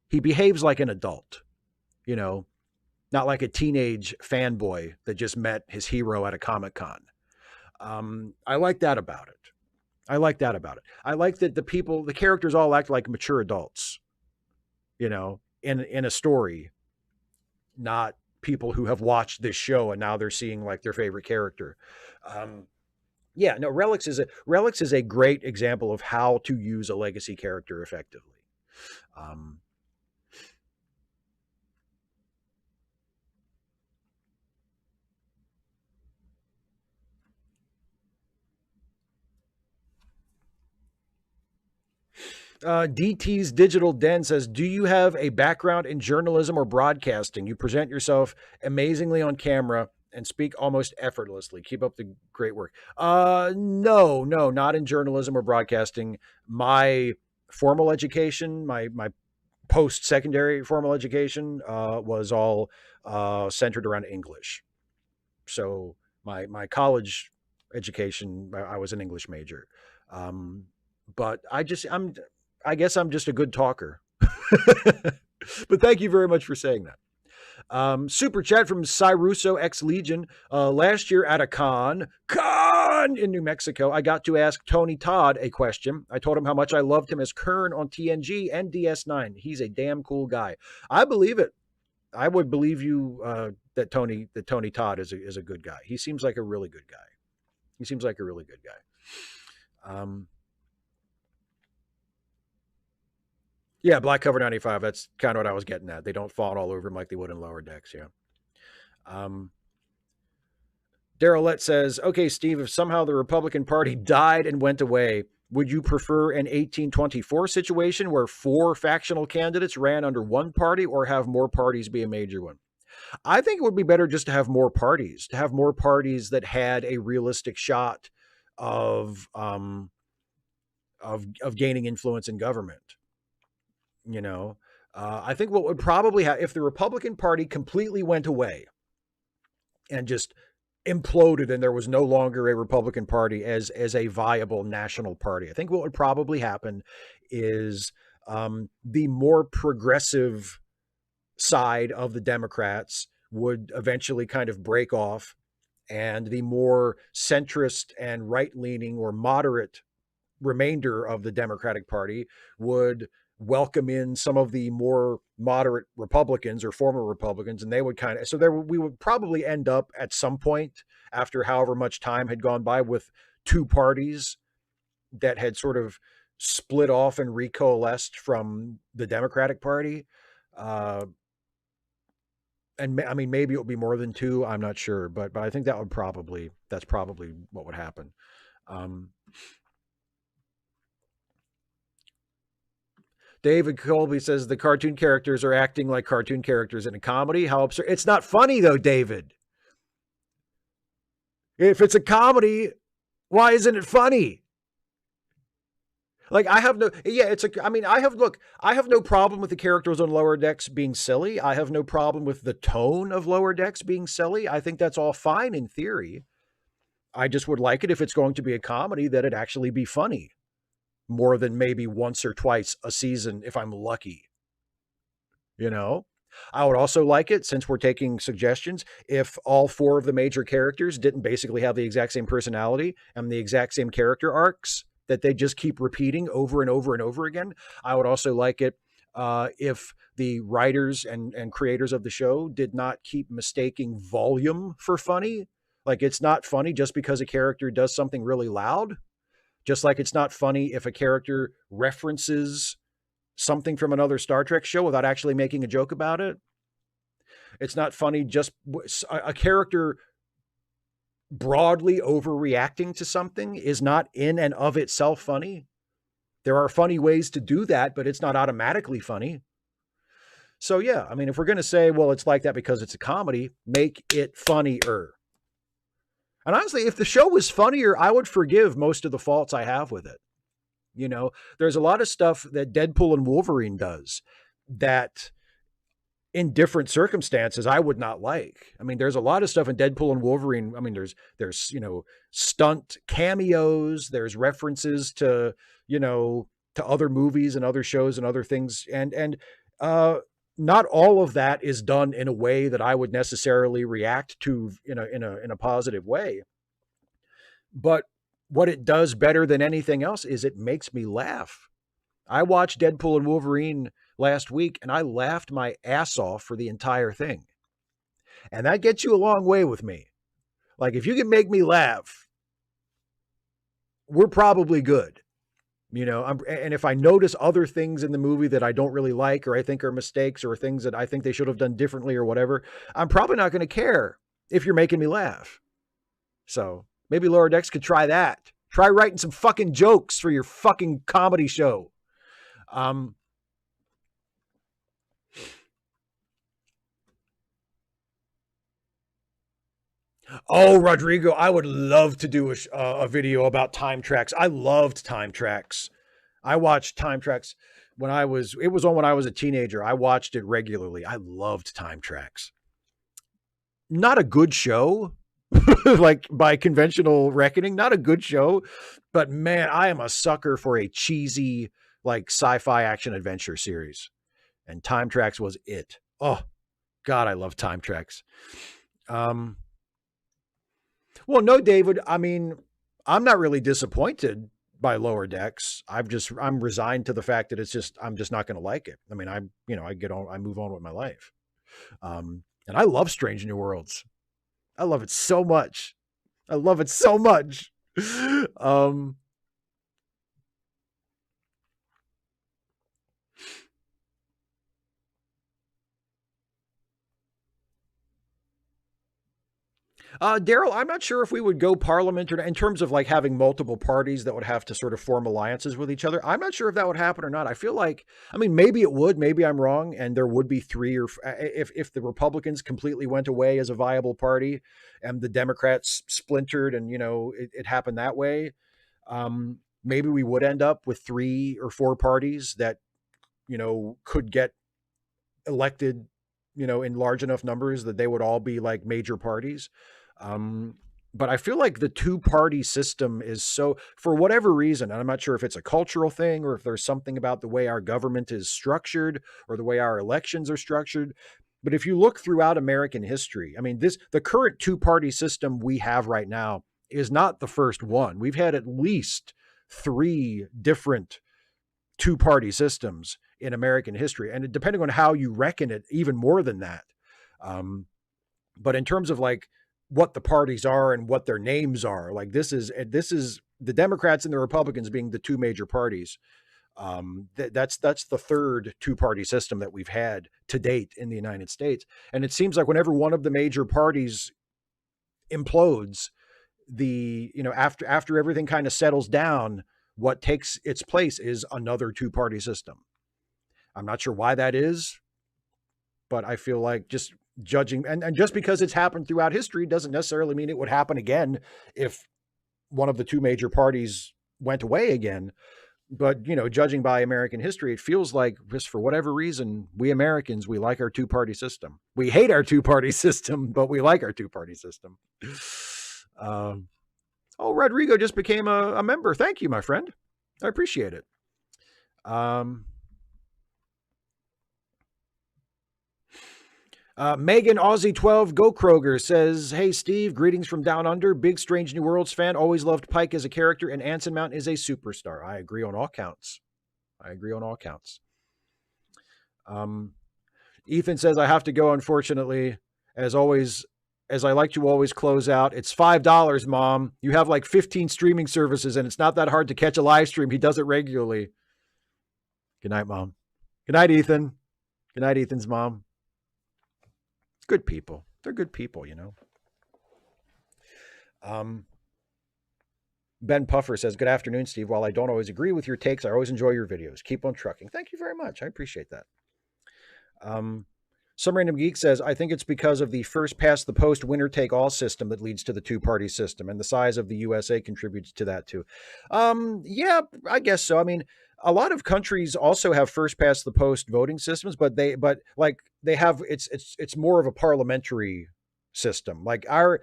Speaker 1: He behaves like an adult, not like a teenage fanboy that just met his hero at a Comic-Con. I like that about it. I like that the characters all act like mature adults, in a story, not people who have watched this show and now they're seeing like their favorite character. Relics is a great example of how to use a legacy character effectively. DT's Digital Den says, do you have a background in journalism or broadcasting? You present yourself amazingly on camera and speak almost effortlessly. Keep up the great work. No, not in journalism or broadcasting. My formal education, my post-secondary formal education was all centered around English. So my college education, I was an English major. But I guess I'm just a good talker. But thank you very much for saying that. Super chat from Cyruso X Legion. Last year at a con in New Mexico, I got to ask Tony Todd a question. I told him how much I loved him as Kern on TNG and DS9. He's a damn cool guy. I believe it. I would believe you that Tony Todd is a good guy. He seems like a really good guy. Yeah, Black Cover 95. That's kind of what I was getting at. They don't fawn all over him like they would in Lower Decks. Yeah. Darylette says, okay, Steve, if somehow the Republican Party died and went away, would you prefer an 1824 situation where 4 factional candidates ran under one party, or have more parties be a major one? I think it would be better just to have more parties, that had a realistic shot of gaining influence in government. I think what would probably happen if the Republican Party completely went away and just imploded and there was no longer a Republican Party as a viable national party. I think what would probably happen is the more progressive side of the Democrats would eventually kind of break off, and the more centrist and right-leaning or moderate remainder of the Democratic Party would welcome in some of the more moderate Republicans or former Republicans, and they would we would probably end up at some point after however much time had gone by with 2 parties that had sort of split off and recoalesced from the Democratic Party. And I mean, maybe it would be more than 2. I'm not sure, but I think that's probably what would happen. David Colby says the cartoon characters are acting like cartoon characters in a comedy. How absurd. It's not funny though, David. If it's a comedy, why isn't it funny? Like I have no, yeah, it's a, I mean, I have no problem with the characters on Lower Decks being silly. I have no problem with the tone of Lower Decks being silly. I think that's all fine in theory. I just would like it if it's going to be a comedy that it actually be funny more than maybe once or twice a season if I'm lucky, you know? I would also like it, since we're taking suggestions, if all four of the major characters didn't basically have the exact same personality and the exact same character arcs that they just keep repeating over and over and over again. I would also like it if the writers and creators of the show did not keep mistaking volume for funny. Like it's not funny just because a character does something really loud. Just like it's not funny if a character references something from another Star Trek show without actually making a joke about it. It's not funny just a character broadly overreacting to something is not in and of itself funny. There are funny ways to do that, but it's not automatically funny. So yeah, I mean, if we're going to say, well, it's like that because it's a comedy, make it funnier. And honestly, if the show was funnier, I would forgive most of the faults I have with it. You know, there's a lot of stuff that Deadpool and Wolverine does that in different circumstances I would not like. I mean, there's a lot of stuff in Deadpool and Wolverine. I mean, there's, you know, stunt cameos, there's references to, you know, to other movies and other shows and other things. Not all of that is done in a way that I would necessarily react to in a positive way. But what it does better than anything else is it makes me laugh. I watched Deadpool and Wolverine last week and I laughed my ass off for the entire thing. And that gets you a long way with me. Like if you can make me laugh, we're probably good. You know, and if I notice other things in the movie that I don't really like, or I think are mistakes, or things that I think they should have done differently or whatever, I'm probably not going to care if you're making me laugh. So maybe Lower Decks could try that. Try writing some fucking jokes for your fucking comedy show. Oh, Rodrigo, I would love to do a video about time tracks. I loved time tracks. I watched time tracks it was on when I was a teenager. I watched it regularly. I loved time tracks. Not a good show, like by conventional reckoning, not a good show, but man, I am a sucker for a cheesy, like sci-fi action adventure series. And time tracks was it. Oh, God, I love time tracks. Well, no, David. I mean, I'm not really disappointed by Lower Decks. I'm resigned to the fact that I'm just not going to like it. I mean, I move on with my life. And I love Strange New Worlds. I love it so much. I love it so much. Daryl, I'm not sure if we would go parliament in terms of like having multiple parties that would have to sort of form alliances with each other. I'm not sure if that would happen or not. I feel like, I mean, maybe it would, maybe I'm wrong. And there would be three or if the Republicans completely went away as a viable party and the Democrats splintered and, you know, it happened that way. Maybe we would end up with 3 or 4 parties that, you know, could get elected, you know, in large enough numbers that they would all be like major parties. But I feel like the 2-party system is so, for whatever reason, and I'm not sure if it's a cultural thing or if there's something about the way our government is structured or the way our elections are structured. But if you look throughout American history, I mean, the current 2-party system we have right now is not the first one. We've had at least 3 different 2-party systems in American history. And depending on how you reckon it, even more than that. But in terms of like what the parties are and what their names are, like this is the Democrats and the Republicans being the 2 major parties. That's the third 2-party system that we've had to date in the United States. And it seems like whenever one of the major parties implodes, after everything kind of settles down, what takes its place is another 2-party system. I'm not sure why that is, but I feel like just judging and just because it's happened throughout history doesn't necessarily mean it would happen again if one of the 2 major parties went away again. But, judging by American history, it feels like just for whatever reason, we Americans, we like our two-party system. We hate our two-party system, but we like our two-party system. Rodrigo just became a member. Thank you, my friend. I appreciate it. Megan Aussie 12 Go Kroger says, "Hey Steve, greetings from down under. Big Strange New Worlds fan. Always loved Pike as a character, and Anson Mount is a superstar. I agree on all counts. Ethan says, I have to go, unfortunately. As always, as I like to always close out, it's $5, Mom. You have like 15 streaming services, and it's not that hard to catch a live stream. He does it regularly. Good night, Mom. Good night, Ethan. Good night, Ethan's mom. Good people. They're good people, Ben Puffer says, good afternoon, Steve. While I don't always agree with your takes, I always enjoy your videos. Keep on trucking. Thank you very much. I appreciate that. Some Random Geek says, I think it's because of the first past the post winner take all system that leads to the two-party system, and the size of the USA contributes to that too. Yeah, I guess so. I mean, a lot of countries also have first past the post voting systems, but they have it's more of a parliamentary system. Like our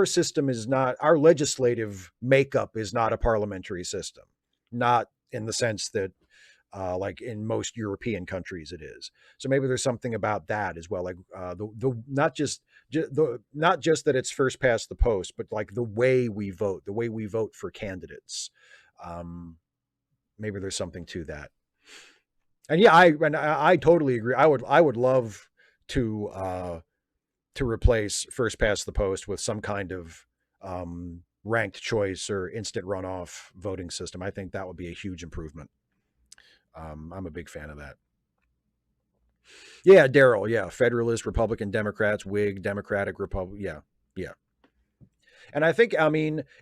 Speaker 1: system is not, our legislative makeup is not a parliamentary system, not in the sense that like in most European countries it is. So maybe there's something about that as well. Like not just that it's first past the post, but like the way we vote for candidates. Maybe there's something to that. And yeah, I totally agree. I would love to replace first past the post with some kind of ranked choice or instant runoff voting system. I think that would be a huge improvement. I'm a big fan of that. Yeah, Daryl. Yeah, Federalist, Republican, Democrats, Whig, Democratic, Republic. Yeah. And I think,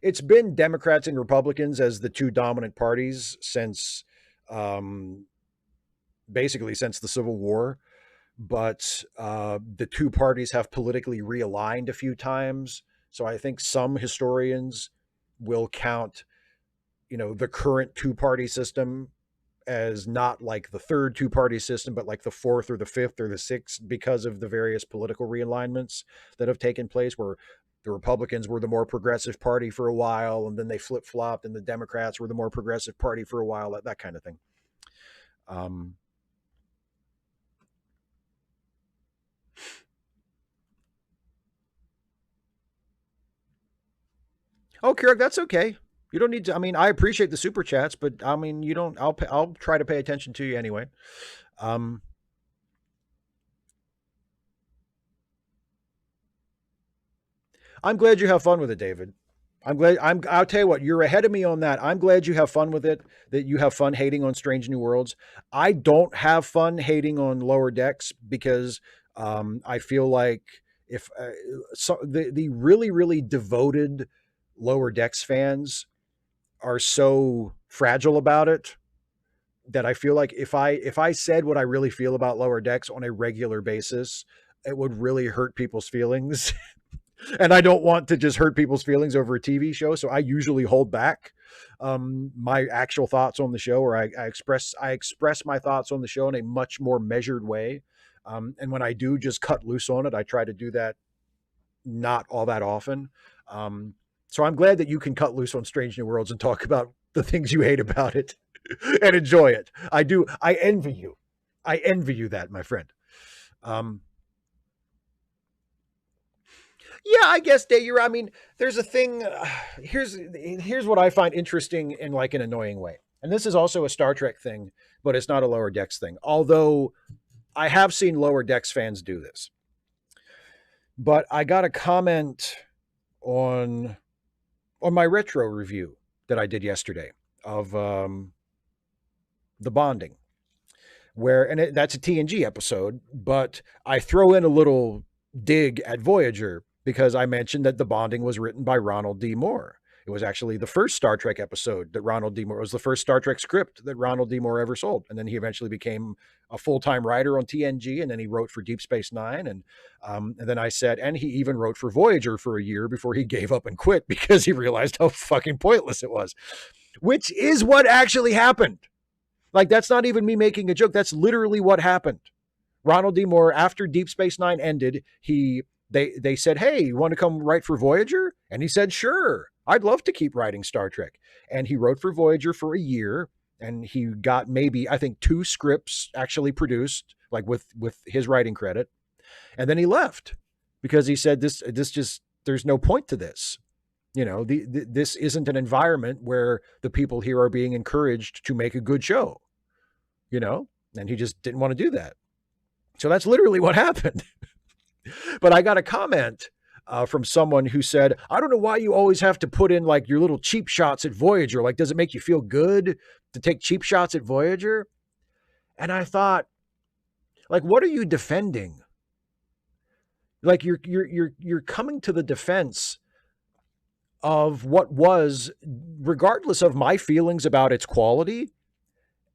Speaker 1: it's been Democrats and Republicans as the two dominant parties since, basically since the Civil War. But the two parties have politically realigned a few times. So I think some historians will count, the current two-party system as not like the third two-party system, but like the fourth or the fifth or the sixth, because of the various political realignments that have taken place, where the Republicans were the more progressive party for a while, and then they flip-flopped, and the Democrats were the more progressive party for a while, that kind of thing. Oh, Keurig, that's okay. You don't need to. I appreciate the super chats, but you don't. I'll try to pay attention to you anyway. I'm glad you have fun with it, David. I'll tell you what, you're ahead of me on that. I'm glad you have fun with it, that you have fun hating on Strange New Worlds. I don't have fun hating on Lower Decks because I feel like if the really, really devoted Lower Decks fans are so fragile about it that I feel like if I said what I really feel about Lower Decks on a regular basis, it would really hurt people's feelings. And I don't want to just hurt people's feelings over a TV show. So I usually hold back my actual thoughts on the show, or I express my thoughts on the show in a much more measured way. And when I do just cut loose on it, I try to do that not all that often. So I'm glad that you can cut loose on Strange New Worlds and talk about the things you hate about it and enjoy it. I do. I envy you. I envy you that, my friend. Yeah, I guess, Day, there's a thing. Here's what I find interesting in like an annoying way. And this is also a Star Trek thing, but it's not a Lower Decks thing. Although I have seen Lower Decks fans do this. But I got a comment on my retro review that I did yesterday of the bonding, that's a TNG episode, but I throw in a little dig at Voyager because I mentioned that the bonding was written by Ronald D. Moore. It was actually the first Star Trek episode that Ronald D. Moore, was the first Star Trek script that Ronald D. Moore ever sold. And then he eventually became a full-time writer on TNG, and then he wrote for Deep Space Nine. And then I said, and he even wrote for Voyager for a year before he gave up and quit because he realized how fucking pointless it was, which is what actually happened. Like, that's not even me making a joke. That's literally what happened. Ronald D. Moore, after Deep Space Nine ended, they said, hey, you want to come write for Voyager? And he said, sure, I'd love to keep writing Star Trek. And he wrote for Voyager for a year, and he got maybe, I think, 2 scripts actually produced, like with his writing credit. And then he left because he said, this just, there's no point to this. You know, this isn't an environment where the people here are being encouraged to make a good show, you know, and he just didn't want to do that. So that's literally what happened. But I got a comment from someone who said, I don't know why you always have to put in like your little cheap shots at Voyager. Like, does it make you feel good to take cheap shots at Voyager? And I thought, like, what are you defending? Like, you're coming to the defense of what was, regardless of my feelings about its quality,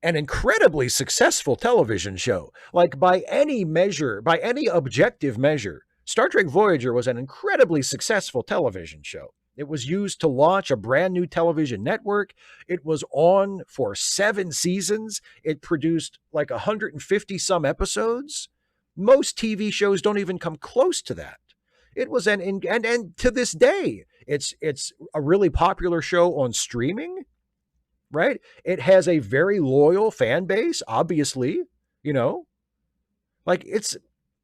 Speaker 1: an incredibly successful television show. Like, by any measure, by any objective measure, Star Trek Voyager was an incredibly successful television show. It was used to launch a brand new television network. It was on for 7 seasons. It produced like 150 some episodes. Most TV shows don't even come close to that. It was and to this day, it's a really popular show on streaming, right? It has a very loyal fan base, obviously, you know, like it's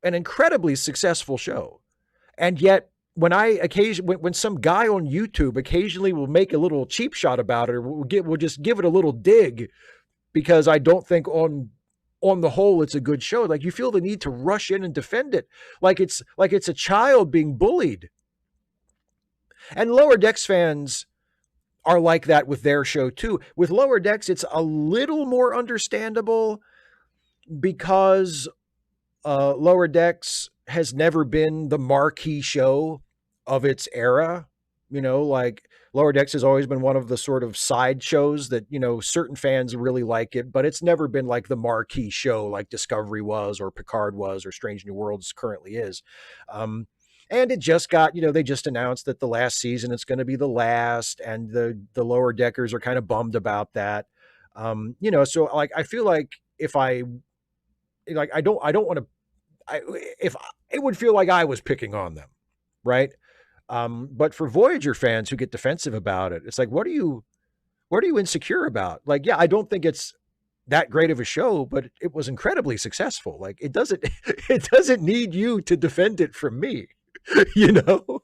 Speaker 1: an incredibly successful show. And yet when when some guy on YouTube occasionally will make a little cheap shot about it, or we'll just give it a little dig because I don't think on the whole it's a good show, like you feel the need to rush in and defend it like it's a child being bullied. And Lower Decks fans are like that with their show too. With Lower Decks, it's a little more understandable because Lower Decks has never been the marquee show of its era. You know, like Lower Decks has always been one of the sort of side shows that, you know, certain fans really like it, but it's never been like the marquee show like Discovery was, or Picard was, or Strange New Worlds currently is. And it just got, you know, they just announced that the last season it's going to be the last, and the Lower Deckers are kind of bummed about that. You know, so like I feel like if I like I don't want to, if it would feel like I was picking on them, right? But for Voyager fans who get defensive about it, it's like, what are you insecure about? Like, yeah, I don't think it's that great of a show, but it was incredibly successful. Like, it doesn't need you to defend it from me, you know?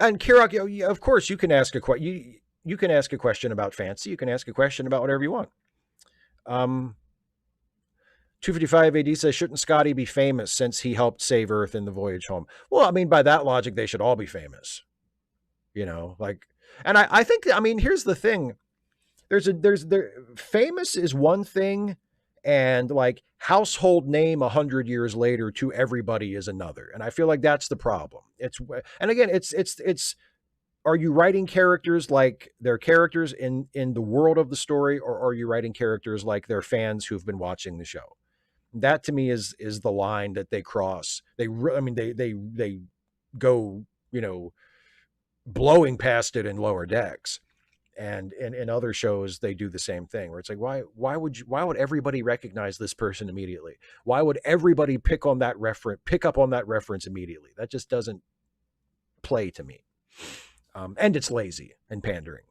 Speaker 1: And Kirok, of course, you can ask a question. You can ask a question about fancy. You can ask a question about whatever you want. 255 AD says, shouldn't Scotty be famous since he helped save Earth in the voyage home? Well, I mean, by that logic, they should all be famous. You know, like, and I think, I mean, here's the thing. Famous is one thing, and like household name 100 years later to everybody is another. And I feel like that's the problem. And again, it's are you writing characters like they're characters in the world of the story, or are you writing characters like they're fans who've been watching the show? That to me is the line that they cross. They go, you know, blowing past it in Lower Decks. And in other shows, they do the same thing, where it's like, why would everybody recognize this person immediately? Why would everybody pick up on that reference immediately? That just doesn't play to me. And it's lazy and pandering.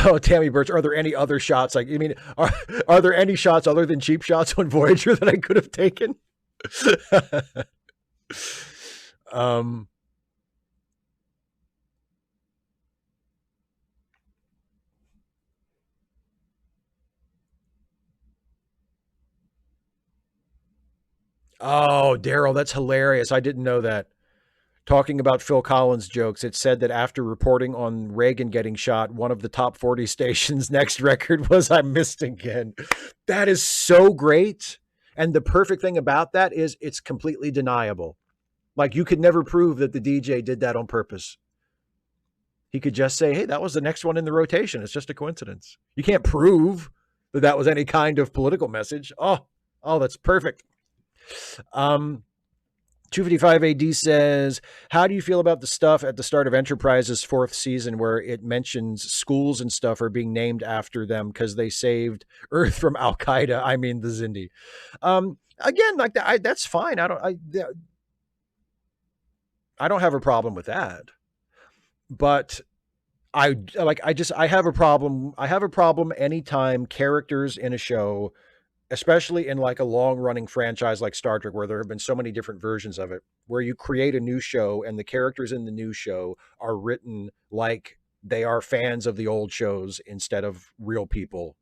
Speaker 1: Oh, Tammy Birch, are there any other shots? Like, you mean, are there any shots other than cheap shots on Voyager that I could have taken? Oh, Daryl, that's hilarious. I didn't know that. Talking about Phil Collins jokes, it said that after reporting on Reagan getting shot, one of the top 40 stations' next record was "I Missed Again." That is so great. And the perfect thing about that is it's completely deniable. Like, you could never prove that the DJ did that on purpose. He could just say, hey, that was the next one in the rotation. It's just a coincidence. You can't prove that was any kind of political message. Oh, that's perfect. 255 AD says, how do you feel about the stuff at the start of Enterprise's 4th season where it mentions schools and stuff are being named after them because they saved Earth from Al Qaeda? I mean, the Zindi. Again, like that, that's fine. I don't have a problem with that. But I have a problem. I have a problem anytime characters in a show, especially in like a long running franchise like Star Trek, where there have been so many different versions of it, where you create a new show and the characters in the new show are written like they are fans of the old shows instead of real people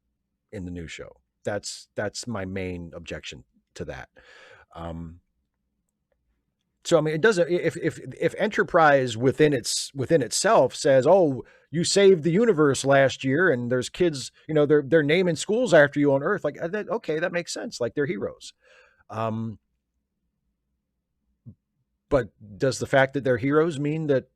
Speaker 1: in the new show. That's my main objection to that. So I mean, it doesn't. If Enterprise within itself says, "Oh, you saved the universe last year," and there's kids, they're naming schools after you on Earth, like that, okay, that makes sense. Like they're heroes. But does the fact that they're heroes mean that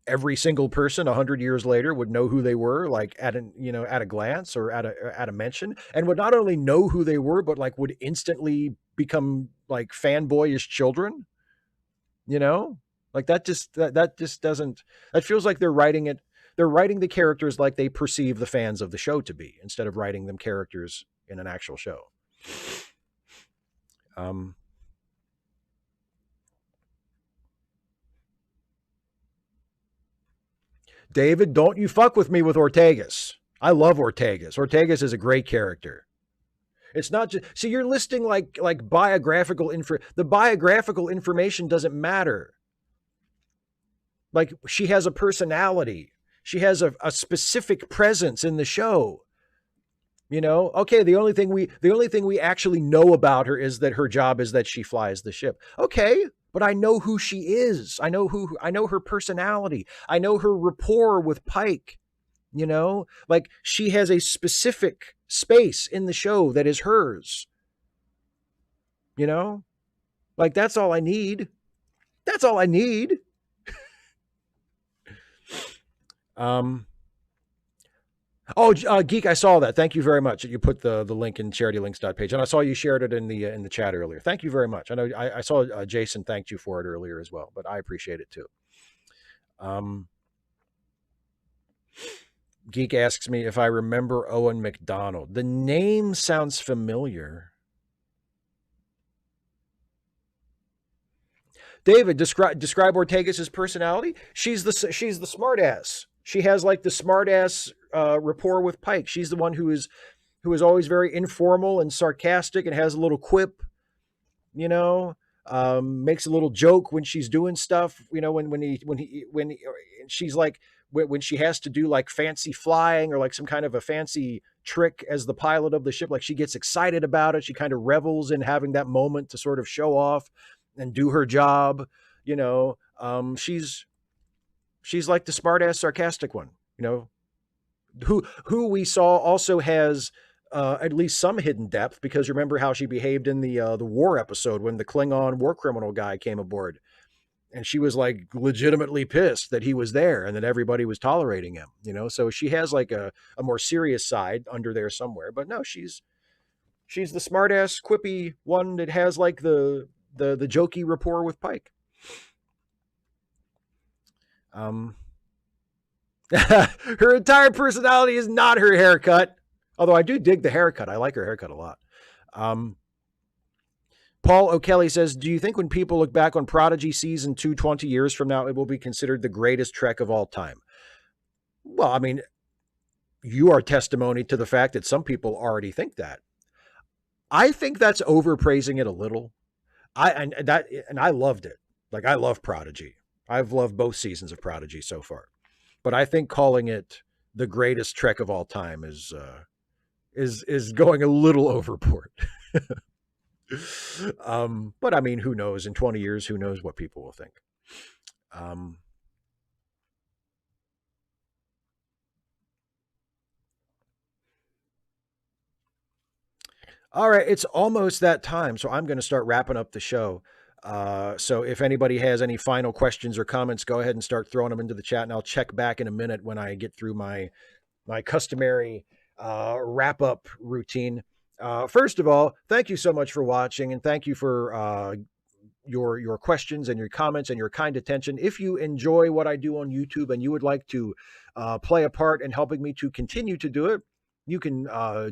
Speaker 1: every single person 100 years later would know who they were, like at a glance or at a mention, and would not only know who they were, but like would instantly become like fanboyish children? Like that just doesn't, that feels like they're writing the characters like they perceive the fans of the show to be, instead of writing them characters in an actual show. David, don't you fuck with me with Ortegas. I love Ortegas. Ortegas is a great character. It's not just, see, you're listing like biographical info. The biographical information doesn't matter. Like, she has a personality. She has a specific presence in the show. Okay, the only thing we actually know about her is that her job is that she flies the ship. Okay, but I know who she is. I know her personality. I know her rapport with Pike. Like she has a specific space in the show that is hers. Like that's all I need. That's all I need. Geek, I saw that. Thank you very much. You put the link in charitylinks.page, and I saw you shared it in the chat earlier. Thank you very much. I know I saw Jason thanked you for it earlier as well, but I appreciate it too. Geek asks me if I remember Owen McDonald. The name sounds familiar. David, describe Ortegas' personality. She's the smartass. She has like the smartass rapport with Pike. She's the one who is always very informal and sarcastic and has a little quip. Makes a little joke when she's doing stuff. When she's like, when she has to do like fancy flying or like some kind of a fancy trick as the pilot of the ship, like she gets excited about it. She kind of revels in having that moment to sort of show off and do her job. She's like the smart ass sarcastic one, who we saw also has at least some hidden depth, because remember how she behaved in the war episode when the Klingon war criminal guy came aboard. And she was like legitimately pissed that he was there and that everybody was tolerating him, So she has like a more serious side under there somewhere. But no, she's the smart ass quippy one that has like the jokey rapport with Pike. Her entire personality is not her haircut, although I do dig the haircut. I like her haircut a lot. Paul O'Kelly says, do you think when people look back on Prodigy season 2 20 years from now, it will be considered the greatest Trek of all time? Well, I mean, you are testimony to the fact that some people already think that. I think that's overpraising it a little. I loved it. Like, I love Prodigy. I've loved both seasons of Prodigy so far. But I think calling it the greatest Trek of all time is going a little overboard. But I mean, who knows? In 20 years, who knows what people will think? All right, it's almost that time, so I'm going to start wrapping up the show. So if anybody has any final questions or comments, go ahead and start throwing them into the chat, and I'll check back in a minute when I get through my customary wrap up routine. First of all, thank you so much for watching, and thank you for your questions and your comments and your kind attention. If you enjoy what I do on YouTube and you would like to play a part in helping me to continue to do it, you can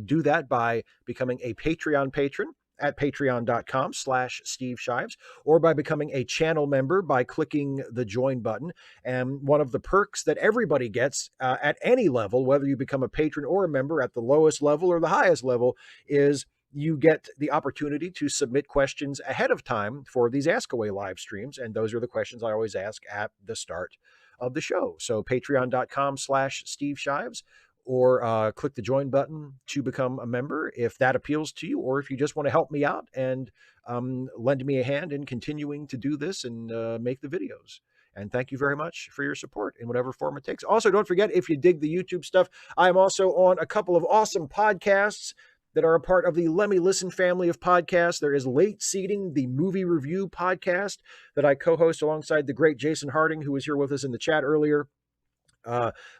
Speaker 1: do that by becoming a Patreon patron at patreon.com/Steve Shives, or by becoming a channel member by clicking the join button. And one of the perks that everybody gets at any level, whether you become a patron or a member at the lowest level or the highest level, is you get the opportunity to submit questions ahead of time for these Ask Away live streams. And those are the questions I always ask at the start of the show. So patreon.com/Steve Shives, or click the join button to become a member if that appeals to you, or if you just want to help me out and lend me a hand in continuing to do this and make the videos. And thank you very much for your support in whatever form it takes. Also, don't forget, if you dig the YouTube stuff, I'm also on a couple of awesome podcasts that are a part of the Let Me Listen family of podcasts. There is Late Seating, the movie review podcast that I co-host alongside the great Jason Harding, who was here with us in the chat earlier.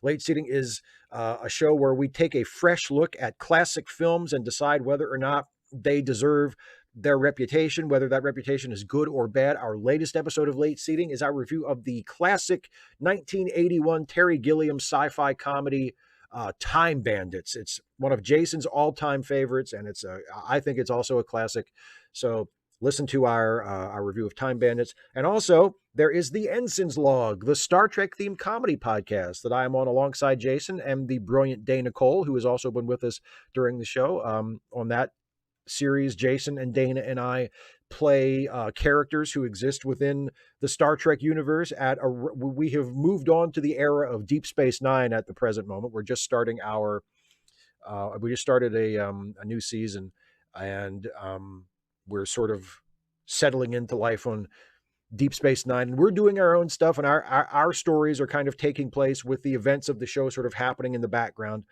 Speaker 1: Late Seating is a show where we take a fresh look at classic films and decide whether or not they deserve their reputation, whether that reputation is good or bad. Our latest episode of Late Seating is our review of the classic 1981 Terry Gilliam sci-fi comedy Time Bandits. It's one of Jason's all-time favorites, and I think it's also a classic. So listen to our review of Time Bandits. And also, there is the Ensign's Log, the Star Trek themed comedy podcast that I am on alongside Jason and the brilliant Dana Cole, who has also been with us during the show. On that series, Jason and Dana and I play characters who exist within the Star Trek universe. We have moved on to the era of Deep Space Nine at the present moment. We're just starting we just started a new season, and we're sort of settling into life on Deep Space Nine, and we're doing our own stuff, and our stories are kind of taking place with the events of the show sort of happening in the background.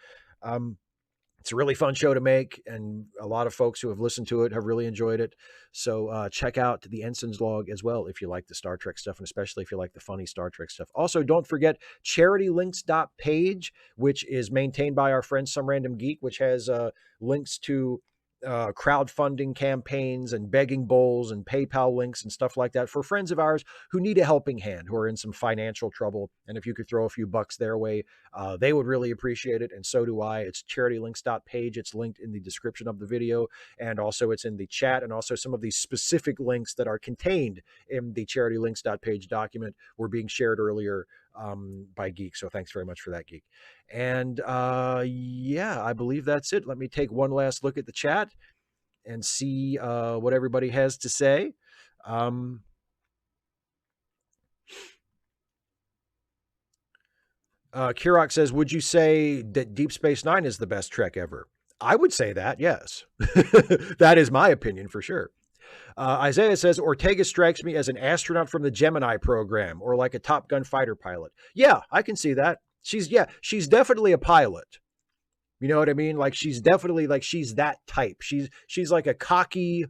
Speaker 1: It's a really fun show to make, and a lot of folks who have listened to it have really enjoyed it. So check out the Ensign's Log as well if you like the Star Trek stuff, and especially if you like the funny Star Trek stuff. Also, don't forget charitylinks.page, which is maintained by our friend Some Random Geek, which has links to crowdfunding campaigns and begging bowls and PayPal links and stuff like that for friends of ours who need a helping hand, who are in some financial trouble. And if you could throw a few bucks their way, they would really appreciate it. And so do I. It's charitylinks.page. It's linked in the description of the video. And also it's in the chat. And also some of these specific links that are contained in the charitylinks.page document were being shared earlier by Geek. So thanks very much for that, Geek. And yeah, I believe that's it. Let me take one last look at the chat and see what everybody has to say. Kirok says, would you say that Deep Space Nine is the best Trek ever? I would say that, yes. That is my opinion for sure. Isaiah says, Ortega strikes me as an astronaut from the Gemini program, or like a Top Gun fighter pilot. Yeah, I can see that. She's definitely a pilot. You know what I mean? Like, she's definitely she's that type. She's like a cocky,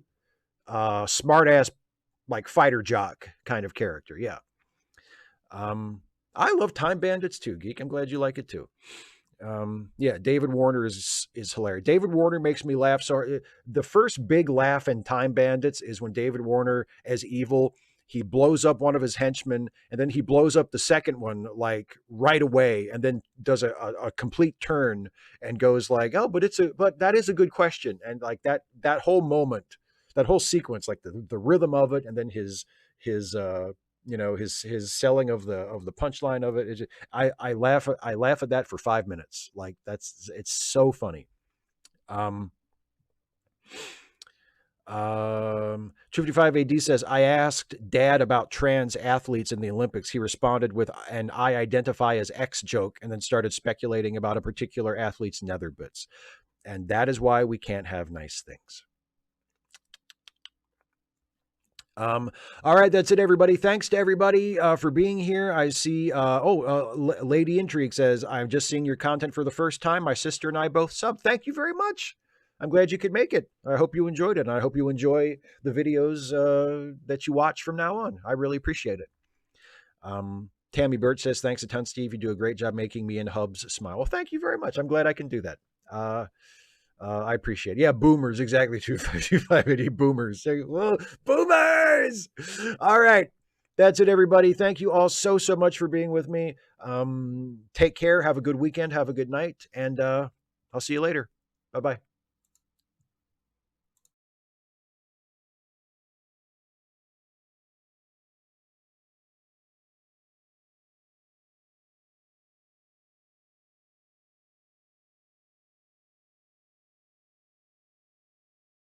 Speaker 1: smart ass, like fighter jock kind of character. Yeah. I love Time Bandits too, Geek. I'm glad you like it too. Yeah, David Warner is hilarious. David Warner makes me laugh. So the first big laugh in Time Bandits is when David Warner, as evil, he blows up one of his henchmen, and then he blows up the second one like right away, and then does a complete turn and goes like, "Oh, but that is a good question." And like that whole moment, that whole sequence, like the rhythm of it, and then his selling of the punchline of it. I laugh at that for 5 minutes. Like it's so funny. 255 AD says, I asked Dad about trans athletes in the Olympics. He responded with an I identify as X joke, and then started speculating about a particular athlete's nether bits. And that is why we can't have nice things. All right, that's it, everybody. Thanks to everybody for being here. I see, Lady Intrigue says, I'm just seeing your content for the first time. My sister and I both sub. Thank you very much. I'm glad you could make it. I hope you enjoyed it, and I hope you enjoy the videos that you watch from now on. I really appreciate it. Tammy Burt says, thanks a ton, Steve. You do a great job making me and Hubs smile. Well, thank you very much. I'm glad I can do that. I appreciate it. Yeah, boomers, exactly. 2580 boomers. Whoa, boomers! All right. That's it, everybody. Thank you all so much for being with me. Take care. Have a good weekend. Have a good night. And I'll see you later. Bye-bye.